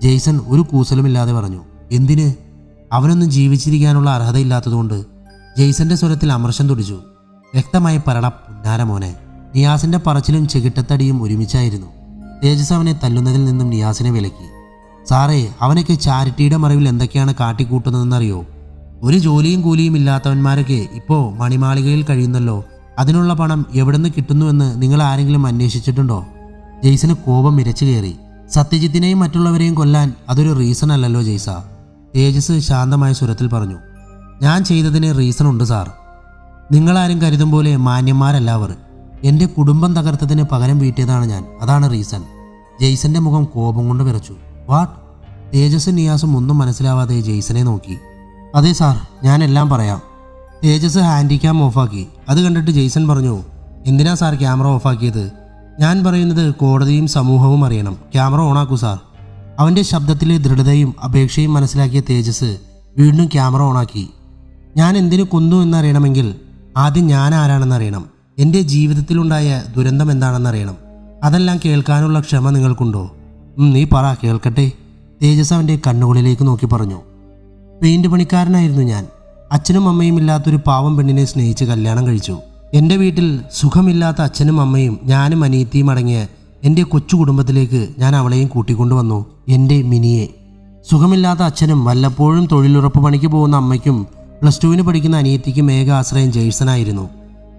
ജെയ്സൺ ഒരു കൂസലുമില്ലാതെ പറഞ്ഞു. എന്തിന്? അവനൊന്നും ജീവിച്ചിരിക്കാനുള്ള അർഹതയില്ലാത്തതുകൊണ്ട്. ജെയ്സന്റെ സ്വരത്തിൽ അമർഷം തുടിച്ചു. വ്യക്തമായി പറട പുന്നാര മോനെ. നിയാസിന്റെ പറച്ചിലും ചെകിട്ടത്തടിയും ഒരുമിച്ചായിരുന്നു. തേജസ് അവനെ തല്ലുന്നതിൽ നിന്നും നിയാസിനെ വിലക്കി. സാറേ, അവനൊക്കെ ചാരിറ്റിയുടെ മറവിൽ എന്തൊക്കെയാണ് കാട്ടിക്കൂട്ടുന്നതെന്നറിയോ? ഒരു ജോലിയും കൂലിയും ഇല്ലാത്തവന്മാരൊക്കെ ഇപ്പോൾ മണിമാളികയിൽ കഴിയുന്നല്ലോ. അതിനുള്ള പണം എവിടുന്ന് കിട്ടുന്നുവെന്ന് നിങ്ങൾ ആരെങ്കിലും അന്വേഷിച്ചിട്ടുണ്ടോ? ജെയ്സന് കോപം ഇരച്ചു കയറി. സത്യജിത്തിനെയും മറ്റുള്ളവരെയും കൊല്ലാൻ അതൊരു റീസൺ അല്ലല്ലോ ജെയ്സ. തേജസ് ശാന്തമായ സ്വരത്തിൽ പറഞ്ഞു. ഞാൻ ചെയ്തതിന് റീസൺ ഉണ്ട് സാർ. നിങ്ങളാരും കരുതും പോലെ മാന്യന്മാരല്ല അവർ. എൻ്റെ കുടുംബം തകർത്തതിന് പകരം വീട്ടിയതാണ് ഞാൻ. അതാണ് റീസൺ. ജെയ്സന്റെ മുഖം കോപം കൊണ്ട് വിറച്ചു. വാട്ട്? തേജസും നിയാസും ഒന്നും മനസ്സിലാവാതെ ജെയ്സനെ നോക്കി. അതെ സാർ, ഞാൻ എല്ലാം പറയാം. തേജസ് ഹാൻഡിക്യാം ഓഫാക്കി. അത് കണ്ടിട്ട് ജെയ്സൺ പറഞ്ഞു, എന്തിനാ സാർ ക്യാമറ ഓഫാക്കിയത്? ഞാൻ പറയുന്നത് കോടതിയും സമൂഹവും അറിയണം. ക്യാമറ ഓണാക്കൂ സാർ. അവൻ്റെ ശബ്ദത്തിലെ ദൃഢതയും അപേക്ഷയും മനസ്സിലാക്കിയ തേജസ് വീണ്ടും ക്യാമറ ഓണാക്കി. ഞാൻ എന്തിനു കൊന്നു എന്നറിയണമെങ്കിൽ ആദ്യം ഞാൻ ആരാണെന്നറിയണം. എൻ്റെ ജീവിതത്തിലുണ്ടായ ദുരന്തം എന്താണെന്നറിയണം. അതെല്ലാം കേൾക്കാനുള്ള ക്ഷമ നിങ്ങൾക്കുണ്ടോ? നീ പറ, കേൾക്കട്ടെ. തേജസ് അവൻ്റെ കണ്ണുകളിലേക്ക് നോക്കി പറഞ്ഞു. പെയിന്റ് പണിക്കാരനായിരുന്നു ഞാൻ. അച്ഛനും അമ്മയും ഇല്ലാത്തൊരു പാവം പെണ്ണിനെ സ്നേഹിച്ച് കല്യാണം കഴിച്ചു. എൻ്റെ വീട്ടിൽ സുഖമില്ലാത്ത അച്ഛനും അമ്മയും ഞാനും അനിയത്തിയും അടങ്ങിയ എൻ്റെ കൊച്ചു കുടുംബത്തിലേക്ക് ഞാൻ അവളെയും കൂട്ടിക്കൊണ്ടുവന്നു, എൻ്റെ മിനിയെ. സുഖമില്ലാത്ത അച്ഛനും വല്ലപ്പോഴും തൊഴിലുറപ്പ് പണിക്ക് പോകുന്ന അമ്മയ്ക്കും +2 പഠിക്കുന്ന അനിയത്തിക്കും ഏക ആശ്രയം ജെയ്സനായിരുന്നു.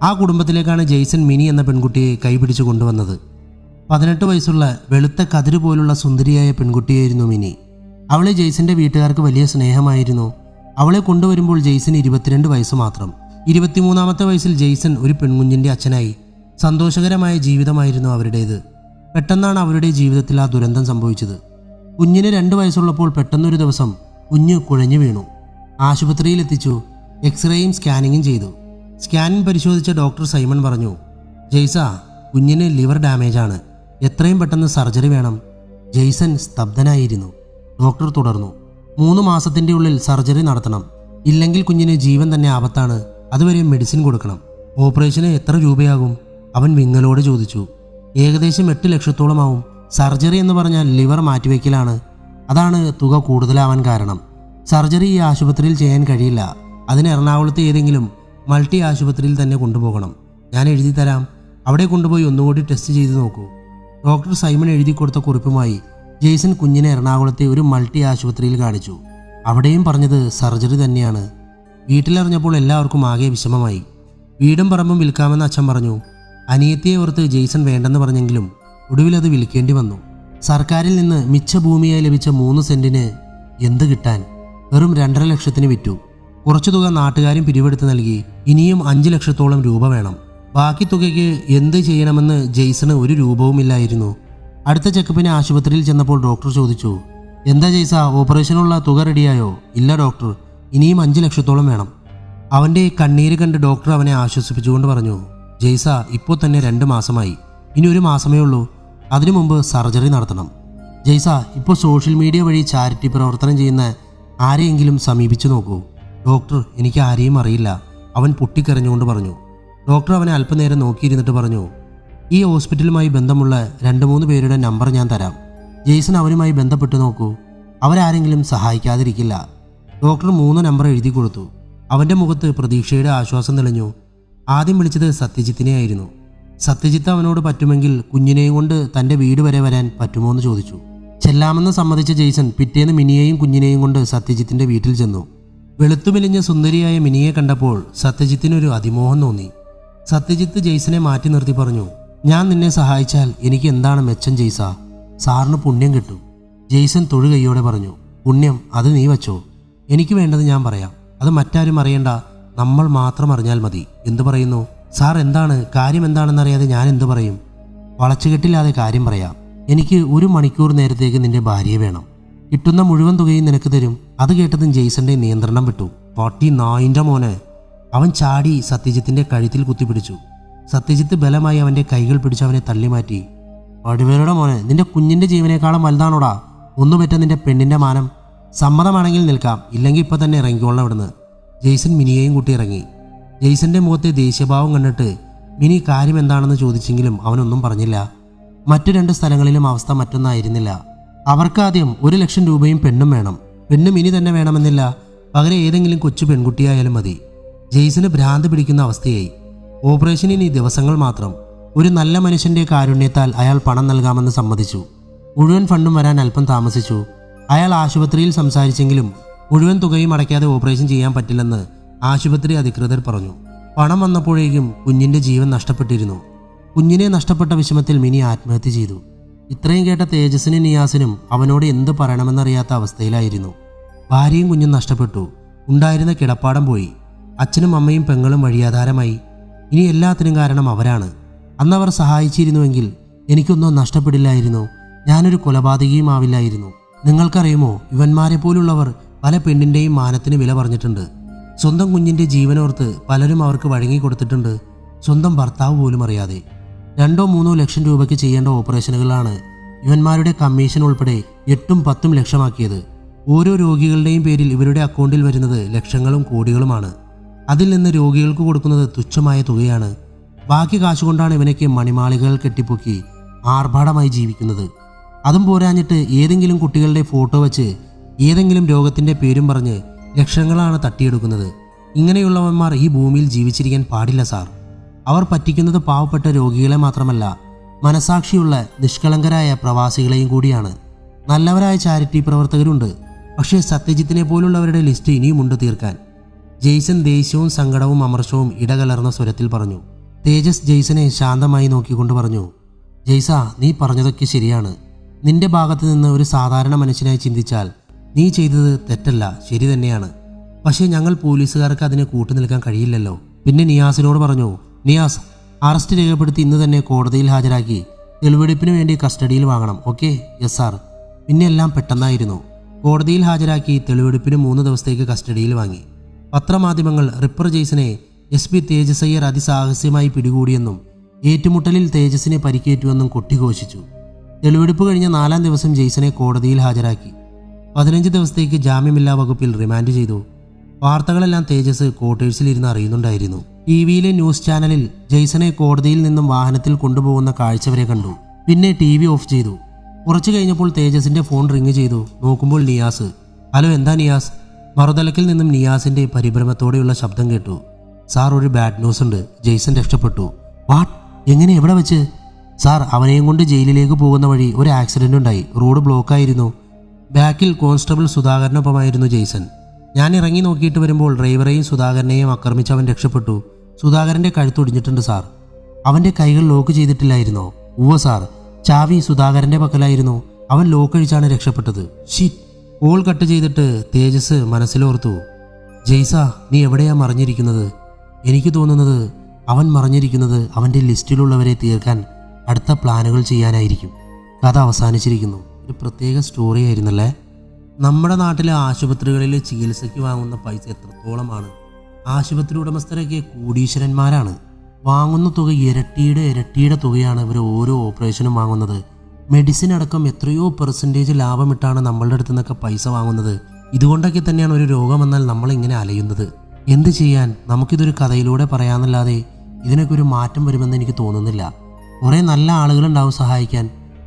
ആ കുടുംബത്തിലേക്കാണ് ജെയ്സൺ മിനി എന്ന പെൺകുട്ടിയെ കൈപിടിച്ചു കൊണ്ടുവന്നത്. 18 വയസ്സുള്ള വെളുത്ത കതിര് പോലുള്ള സുന്ദരിയായ പെൺകുട്ടിയായിരുന്നു മിനി. അവളെ ജെയ്സന്റെ വീട്ടുകാർക്ക് വലിയ സ്നേഹമായിരുന്നു. അവളെ കൊണ്ടുവരുമ്പോൾ ജെയ്സന് 22 വയസ്സ് മാത്രം. 23ാമത്തെ വയസ്സിൽ ജെയ്സൺ ഒരു പെൺകുഞ്ഞിൻ്റെ അച്ഛനായി. സന്തോഷകരമായ ജീവിതമായിരുന്നു അവരുടേത്. പെട്ടെന്നാണ് അവരുടെ ജീവിതത്തിൽ ആ ദുരന്തം സംഭവിച്ചത്. കുഞ്ഞിന് 2 വയസ്സുള്ളപ്പോൾ പെട്ടെന്നൊരു ദിവസം കുഞ്ഞ് കുഴഞ്ഞു വീണു. ആശുപത്രിയിൽ എത്തിച്ചു. എക്സ്റേയും സ്കാനിങ്ങും ചെയ്തു. സ്കാനിങ് പരിശോധിച്ച ഡോക്ടർ സൈമൺ പറഞ്ഞു, ജെയ്സ, കുഞ്ഞിന് ലിവർ ഡാമേജ് ആണ്. എത്രയും പെട്ടെന്ന് സർജറി വേണം. ജെയ്സൺ സ്തബ്ധനായിരുന്നു. ഡോക്ടർ തുടർന്നു, 3 മാസത്തിൻ്റെ ഉള്ളിൽ സർജറി നടത്തണം. ഇല്ലെങ്കിൽ കുഞ്ഞിന് ജീവൻ തന്നെ ആപത്താണ്. അതുവരെ മെഡിസിൻ കൊടുക്കണം. ഓപ്പറേഷന് എത്ര രൂപയാകും? അവൻ വിങ്ങലോട് ചോദിച്ചു. ഏകദേശം 8 ലക്ഷത്തോളം ആവും. സർജറി എന്ന് പറഞ്ഞാൽ ലിവർ മാറ്റിവെക്കലാണ്. അതാണ് തുക കൂടുതലാവാൻ കാരണം. സർജറി ഈ ആശുപത്രിയിൽ ചെയ്യാൻ കഴിയില്ല. അതിന് എറണാകുളത്ത് ഏതെങ്കിലും മൾട്ടി ആശുപത്രിയിൽ തന്നെ കൊണ്ടുപോകണം. ഞാൻ എഴുതി തരാം. അവിടെ കൊണ്ടുപോയി ഒന്നുകൂടി ടെസ്റ്റ് ചെയ്ത് നോക്കൂ. ഡോക്ടർ സൈമൺ എഴുതി കൊടുത്ത കുറിപ്പുമായി ജെയ്സൺ കുഞ്ഞിനെ എറണാകുളത്തെ ഒരു മൾട്ടി ആശുപത്രിയിൽ കാണിച്ചു. അവിടെയും പറഞ്ഞത് സർജറി തന്നെയാണ്. വീട്ടിലറിഞ്ഞപ്പോൾ എല്ലാവർക്കും ആകെ വിഷമമായി. വീടും പറമ്പും വിൽക്കാമെന്ന് അച്ഛൻ പറഞ്ഞു. അനിയത്തിയെ ഓർത്ത് ജെയ്സൺ വേണ്ടെന്ന് പറഞ്ഞെങ്കിലും ഒടുവിൽ അത് വിൽക്കേണ്ടി വന്നു. സർക്കാരിൽ നിന്ന് മിച്ച ഭൂമിയായി ലഭിച്ച 3 സെന്റിന് എന്ത് കിട്ടാൻ? വെറും 2.5 ലക്ഷത്തിന് വിറ്റു. കുറച്ചു തുക നാട്ടുകാരും പിരിവെടുത്ത് നൽകി. ഇനിയും 5 ലക്ഷത്തോളം രൂപ വേണം. ബാക്കി തുകയ്ക്ക് എന്ത് ചെയ്യണമെന്ന് ജെയ്സണ് ഒരു രൂപവുമില്ലായിരുന്നു. അടുത്ത ചെക്കപ്പിന് ആശുപത്രിയിൽ ചെന്നപ്പോൾ ഡോക്ടർ ചോദിച്ചു, എന്താ ജെയ്സ, ഓപ്പറേഷനുള്ള തുക റെഡിയായോ? ഇല്ല ഡോക്ടർ, ഇനിയും 5 ലക്ഷത്തോളം വേണം. അവൻ്റെ കണ്ണീര് കണ്ട് ഡോക്ടർ അവനെ ആശ്വസിപ്പിച്ചുകൊണ്ട് പറഞ്ഞു, ജെയ്സ, ഇപ്പോൾ തന്നെ 2 മാസമായി. ഇനി 1 മാസമേ ഉള്ളൂ. അതിനു മുമ്പ് സർജറി നടത്തണം. ജെയ്സ, ഇപ്പോൾ സോഷ്യൽ മീഡിയ വഴി ചാരിറ്റി പ്രവർത്തനം ചെയ്യുന്ന ആരെയെങ്കിലും സമീപിച്ചു നോക്കൂ. ഡോക്ടർ, എനിക്ക് ആരെയും അറിയില്ല. അവൻ പൊട്ടിക്കരഞ്ഞുകൊണ്ട് പറഞ്ഞു. ഡോക്ടർ അവനെ അല്പനേരം നോക്കിയിരുന്നിട്ട് പറഞ്ഞു, ഈ ഹോസ്പിറ്റലുമായി ബന്ധമുള്ള 2-3 പേരുടെ നമ്പർ ഞാൻ തരാം. ജെയ്സൺ അവരുമായി ബന്ധപ്പെട്ട് നോക്കൂ. അവരാരെങ്കിലും സഹായിക്കാതിരിക്കില്ല. ഡോക്ടർ 3 നമ്പർ എഴുതി കൊടുത്തു. അവൻ്റെ മുഖത്ത് പ്രതീക്ഷയുടെ ആശ്വാസം തെളിഞ്ഞു. ആദ്യം വിളിച്ചത് സത്യജിത്തിനെയായിരുന്നു. സത്യജിത്ത് അവനോട് പറ്റുമെങ്കിൽ കുഞ്ഞിനെയും കൊണ്ട് തൻ്റെ വീട് വരെ വരാൻ പറ്റുമോ എന്ന് ചോദിച്ചു. ചെല്ലാമെന്ന് സമ്മതിച്ച ജെയ്സൺ പിറ്റേന്ന് മിനിയെയും കുഞ്ഞിനെയും കൊണ്ട് സത്യജിത്തിൻ്റെ വീട്ടിൽ ചെന്നു. വെളുത്തുമെലിഞ്ഞ സുന്ദരിയായ മിനിയെ കണ്ടപ്പോൾ സത്യജിത്തിനൊരു അതിമോഹം തോന്നി. സത്യജിത്ത് ജെയ്സനെ മാറ്റി നിർത്തി പറഞ്ഞു, ഞാൻ നിന്നെ സഹായിച്ചാൽ എനിക്ക് എന്താണ് മെച്ചം ജെയ്സ? സാറിന് പുണ്യം കിട്ടും. ജെയ്സൺ തൊഴുകൈയോടെ പറഞ്ഞു, പുണ്യം അത് നീ വച്ചോ, എനിക്ക് വേണ്ടത് ഞാൻ പറയാം. അത് മറ്റാരും അറിയണ്ട, നമ്മൾ മാത്രം അറിഞ്ഞാൽ മതി. എന്തു പറയുന്നു സാർ? എന്താണ് കാര്യം? എന്താണെന്നറിയാതെ ഞാൻ എന്തു പറയും? വളച്ചുകെട്ടില്ലാതെ കാര്യം പറയാം. എനിക്ക് 1 മണിക്കൂർ നേരത്തേക്ക് നിന്റെ ഭാര്യയെ വേണം. കിട്ടുന്ന മുഴുവൻ തുകയും നിനക്ക് തരും. അത് കേട്ടതും ജെയ്സന്റെ നിയന്ത്രണം വിട്ടു. പട്ടി നായിൻ്റെ മോനെ! അവൻ ചാടി സത്യജിത്തിന്റെ കഴുത്തിൽ കുത്തിപ്പിടിച്ചു. സത്യജിത്ത് ബലമായി അവന്റെ കൈകൾ പിടിച്ച് അവനെ തള്ളിമാറ്റി. വടിവേരുടെ മോനെ, നിന്റെ കുഞ്ഞിന്റെ ജീവനേക്കാളും വലുതാണോടാ ഒന്നുപറ്റ നിന്റെ പെണ്ണിന്റെ മാനം? സമ്മതമാണെങ്കിൽ നിൽക്കാം, ഇല്ലെങ്കിൽ ഇപ്പൊ തന്നെ ഇറങ്ങിക്കോളണം ഇവിടുന്ന്. ജെയ്സൺ മിനിയെയും കൂട്ടി ഇറങ്ങി. ജെയ്സന്റെ മുഖത്തെ ദേഷ്യഭാവം കണ്ടിട്ട് മിനി കാര്യം എന്താണെന്ന് ചോദിച്ചെങ്കിലും അവനൊന്നും പറഞ്ഞില്ല. മറ്റു 2 സ്ഥലങ്ങളിലും അവസ്ഥ മറ്റൊന്നായിരുന്നില്ല. അവർക്കാദ്യം 1 ലക്ഷം രൂപയും പെണ്ണും വേണം. പെണ്ണ് മിനി തന്നെ വേണമെന്നില്ല, പകരം ഏതെങ്കിലും കൊച്ചു പെൺകുട്ടിയായാലും മതി. ജെയ്സന് ഭ്രാന്ത് പിടിക്കുന്ന അവസ്ഥയായി. ഓപ്പറേഷനിന് ദിവസങ്ങൾ മാത്രം. ഒരു നല്ല മനുഷ്യന്റെ കാരുണ്യത്താൽ അയാൾ പണം നൽകാമെന്ന് സമ്മതിച്ചു. മുഴുവൻ ഫണ്ടും വരാൻ അല്പം താമസിച്ചു. അയാൾ ആശുപത്രിയിൽ സംസാരിച്ചെങ്കിലും മുഴുവൻ തുകയും അടയ്ക്കാതെ ഓപ്പറേഷൻ ചെയ്യാൻ പറ്റില്ലെന്ന് ആശുപത്രി അധികൃതർ പറഞ്ഞു. പണം വന്നപ്പോഴേക്കും കുഞ്ഞിന്റെ ജീവൻ നഷ്ടപ്പെട്ടിരുന്നു. കുഞ്ഞിനെ നഷ്ടപ്പെട്ട വിഷമത്തിൽ മിനി ആത്മഹത്യ ചെയ്തു. ഇത്രയും കേട്ട തേജസിനും നിയാസിനും അവനോട് എന്ത് പറയണമെന്നറിയാത്ത അവസ്ഥയിലായിരുന്നു. ഭാര്യയും കുഞ്ഞും നഷ്ടപ്പെട്ടു. ഉണ്ടായിരുന്ന കിടപ്പാടം പോയി. അച്ഛനും അമ്മയും പെങ്ങളും വഴിയാധാരമായി. ഇനി എല്ലാത്തിനും കാരണം അവരാണ്. അന്നവർ സഹായിച്ചിരുന്നുവെങ്കിൽ എനിക്കൊന്നും നഷ്ടപ്പെടില്ലായിരുന്നു. ഞാനൊരു കൊലപാതകിയും ആവില്ലായിരുന്നു. നിങ്ങൾക്കറിയുമോ, ഇവന്മാരെ പോലുള്ളവർ പല പെണ്ണിൻ്റെയും മാനത്തിന് വില പറഞ്ഞിട്ടുണ്ട്. സ്വന്തം കുഞ്ഞിൻ്റെ ജീവനോർത്ത് പലരും അവർക്ക് വഴങ്ങിക്കൊടുത്തിട്ടുണ്ട്, സ്വന്തം ഭർത്താവ് പോലും അറിയാതെ. 2-3 ലക്ഷം രൂപയ്ക്ക് ചെയ്യേണ്ട ഓപ്പറേഷനുകളാണ് ഇവന്മാരുടെ കമ്മീഷൻ ഉൾപ്പെടെ 8-10 ലക്ഷമാക്കിയത്. ഓരോ രോഗികളുടെയും പേരിൽ ഇവരുടെ അക്കൗണ്ടിൽ വരുന്നത് ലക്ഷങ്ങളും കോടികളുമാണ്. അതിൽ നിന്ന് രോഗികൾക്ക് കൊടുക്കുന്നത് തുച്ഛമായ തുകയാണ്. ബാക്കി കാശുകൊണ്ടാണ് ഇവനൊക്കെ മണിമാളികകൾ കെട്ടിപ്പൊക്കി ആർഭാടമായി ജീവിക്കുന്നത്. അതും പോരാഞ്ഞിട്ട് ഏതെങ്കിലും കുട്ടികളുടെ ഫോട്ടോ വെച്ച് ഏതെങ്കിലും രോഗത്തിൻ്റെ പേരും പറഞ്ഞ് ലക്ഷങ്ങളാണ് തട്ടിയെടുക്കുന്നത്. ഇങ്ങനെയുള്ളവന്മാർ ഈ ഭൂമിയിൽ ജീവിച്ചിരിക്കാൻ പാടില്ല സാർ. അവർ പറ്റിക്കുന്നത് പാവപ്പെട്ട രോഗികളെ മാത്രമല്ല, മനസാക്ഷിയുള്ള നിഷ്കളങ്കരായ പ്രവാസികളെയും കൂടിയാണ്. നല്ലവരായ ചാരിറ്റി പ്രവർത്തകരുണ്ട്, പക്ഷേ സത്യജിത്തിനെ പോലുള്ളവരുടെ ലിസ്റ്റ് ഇനിയുമുണ്ട് തീർക്കാൻ. ജെയ്സൺ ദേഷ്യവും സങ്കടവും അമർഷവും ഇടകലർന്ന സ്വരത്തിൽ പറഞ്ഞു. തേജസ് ജെയ്സനെ ശാന്തമായി നോക്കിക്കൊണ്ട് പറഞ്ഞു, ജെയ്സ, നീ പറഞ്ഞതൊക്കെ ശരിയാണ്. നിന്റെ ഭാഗത്ത് നിന്ന് ഒരു സാധാരണ മനുഷ്യനായി ചിന്തിച്ചാൽ നീ ചെയ്തത് തെറ്റല്ല, ശരി തന്നെയാണ്. പക്ഷേ ഞങ്ങൾ പോലീസുകാർക്ക് അതിന് കൂട്ടുനിൽക്കാൻ കഴിയില്ലല്ലോ. പിന്നെ നിയാസിനോട് പറഞ്ഞു, നിയാസ്, അറസ്റ്റ് രേഖപ്പെടുത്തി ഇന്ന് തന്നെ കോടതിയിൽ ഹാജരാക്കി തെളിവെടുപ്പിന് വേണ്ടി കസ്റ്റഡിയിൽ വാങ്ങണം. ഓക്കെ? Yes sir. പിന്നെ എല്ലാം പെട്ടെന്നായിരുന്നു. കോടതിയിൽ ഹാജരാക്കി തെളിവെടുപ്പിന് 3 ദിവസത്തേക്ക് കസ്റ്റഡിയിൽ വാങ്ങി. പത്രമാധ്യമങ്ങൾ റിപ്പർ ജെയ്സനെ SP തേജസ് അയ്യർ അതിസാഹസ്യമായി പിടികൂടിയെന്നും ഏറ്റുമുട്ടലിൽ തേജസിനെ പരിക്കേറ്റുവെന്നും കൊട്ടിഘോഷിച്ചു. തെളിവെടുപ്പ് കഴിഞ്ഞ 4-ാം ദിവസം ജെയ്സനെ കോടതിയിൽ ഹാജരാക്കി 15 ദിവസത്തേക്ക് ജാമ്യമില്ലാ വകുപ്പിൽ റിമാൻഡ് ചെയ്തു. വാർത്തകളെല്ലാം തേജസ് ക്വാർട്ടേഴ്സിലിരുന്ന് അറിയുന്നുണ്ടായിരുന്നു. TV-യിലെ ന്യൂസ് ചാനലിൽ ജെയ്സനെ കോടതിയിൽ നിന്നും വാഹനത്തിൽ കൊണ്ടുപോകുന്ന കാഴ്ച വരെ കണ്ടു. പിന്നെ TV ഓഫ് ചെയ്തു. കുറച്ചു കഴിഞ്ഞപ്പോൾ തേജസിന്റെ ഫോൺ റിങ് ചെയ്തു. നോക്കുമ്പോൾ നിയാസ്. ഹലോ, എന്താ നിയാസ്? മറുതലക്കിൽ നിന്നും നിയാസിന്റെ പരിഭ്രമത്തോടെയുള്ള ശബ്ദം കേട്ടു. സാർ, ഒരു ബാഡ് ന്യൂസ് ഉണ്ട്. ജെയ്സൺ രക്ഷപ്പെട്ടു. വാട്ട്? എങ്ങനെ? എവിടെ വെച്ച്? സാർ, അവനെയും കൊണ്ട് ജയിലിലേക്ക് പോകുന്ന വഴി ഒരു ആക്സിഡന്റ് ഉണ്ടായി. റോഡ് ബ്ലോക്കായിരുന്നു. ബാക്കിൽ കോൺസ്റ്റബിൾ സുധാകരനൊപ്പമായിരുന്നു ജെയ്സൺ. ഞാൻ ഇറങ്ങി നോക്കിയിട്ട് വരുമ്പോൾ ഡ്രൈവറെയും സുധാകരനെയും ആക്രമിച്ച് അവൻ രക്ഷപ്പെട്ടു. സുധാകരന്റെ കഴുത്തൊടിഞ്ഞിട്ടുണ്ട് സാർ. അവന്റെ കൈകൾ ലോക്ക് ചെയ്തിട്ടില്ലായിരുന്നോ? ഉവ്വ സാർ. ചാവി സുധാകരന്റെ പക്കലായിരുന്നു. അവൻ ലോക്ക് അഴിച്ചാണ് രക്ഷപ്പെട്ടത്. ഷിറ്റ്. കോൾ കട്ട് ചെയ്തിട്ട് തേജസ് മനസ്സിലോർത്തു, ജെയ്സ, നീ എവിടെയാ മറിഞ്ഞിരിക്കുന്നത്? എനിക്ക് തോന്നുന്നത് അവൻ മറിഞ്ഞിരിക്കുന്നത് അവൻ്റെ ലിസ്റ്റിലുള്ളവരെ തീർക്കാൻ അടുത്ത പ്ലാനുകൾ ചെയ്യാനായിരിക്കും. കഥ അവസാനിച്ചിരിക്കുന്നു. ഒരു പ്രത്യേക സ്റ്റോറി ആയിരുന്നല്ലേ. നമ്മുടെ നാട്ടിലെ ആശുപത്രികളിൽ ചികിത്സയ്ക്ക് വാങ്ങുന്ന പൈസ എത്രത്തോളമാണ്? ആശുപത്രി ഉടമസ്ഥരൊക്കെ കോടീശ്വരന്മാരാണ്. വാങ്ങുന്ന തുക ഇരട്ടിയുടെ തുകയാണ് ഇവർ ഓരോ ഓപ്പറേഷനും വാങ്ങുന്നത്. മെഡിസിൻ അടക്കം എത്രയോ % ലാഭമിട്ടാണ് നമ്മളുടെ അടുത്ത് നിന്നൊക്കെ പൈസ വാങ്ങുന്നത്. ഇതുകൊണ്ടൊക്കെ തന്നെയാണ് ഒരു രോഗം വന്നാൽ നമ്മളിങ്ങനെ അലയുന്നത്. എന്ത് ചെയ്യാൻ? നമുക്കിതൊരു കഥയിലൂടെ പറയാമെന്നല്ലാതെ ഇതിനൊക്കെ ഒരു മാറ്റം വരുമെന്ന് എനിക്ക് തോന്നുന്നില്ല. കുറേ നല്ല ആളുകളുണ്ടാവും സഹായിക്കാൻ,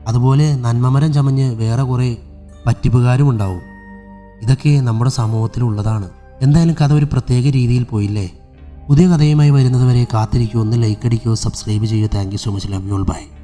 അതുപോലെ നന്മമരം ചമഞ്ഞ് വേറെ കുറേ പറ്റിപ്പുകാരും ഉണ്ടാവും. ഇതൊക്കെ നമ്മുടെ സമൂഹത്തിലുള്ളതാണ്. എന്തായാലും കഥ ഒരു പ്രത്യേക രീതിയിൽ പോയില്ലേ? പുതിയ കഥയുമായി വരുന്നതുവരെ കാത്തിരിക്കൂ. ഒന്ന് ലൈക്ക് അടിക്കൂ, സബ്സ്ക്രൈബ് ചെയ്യൂ. Thank you so much. Love you all. By.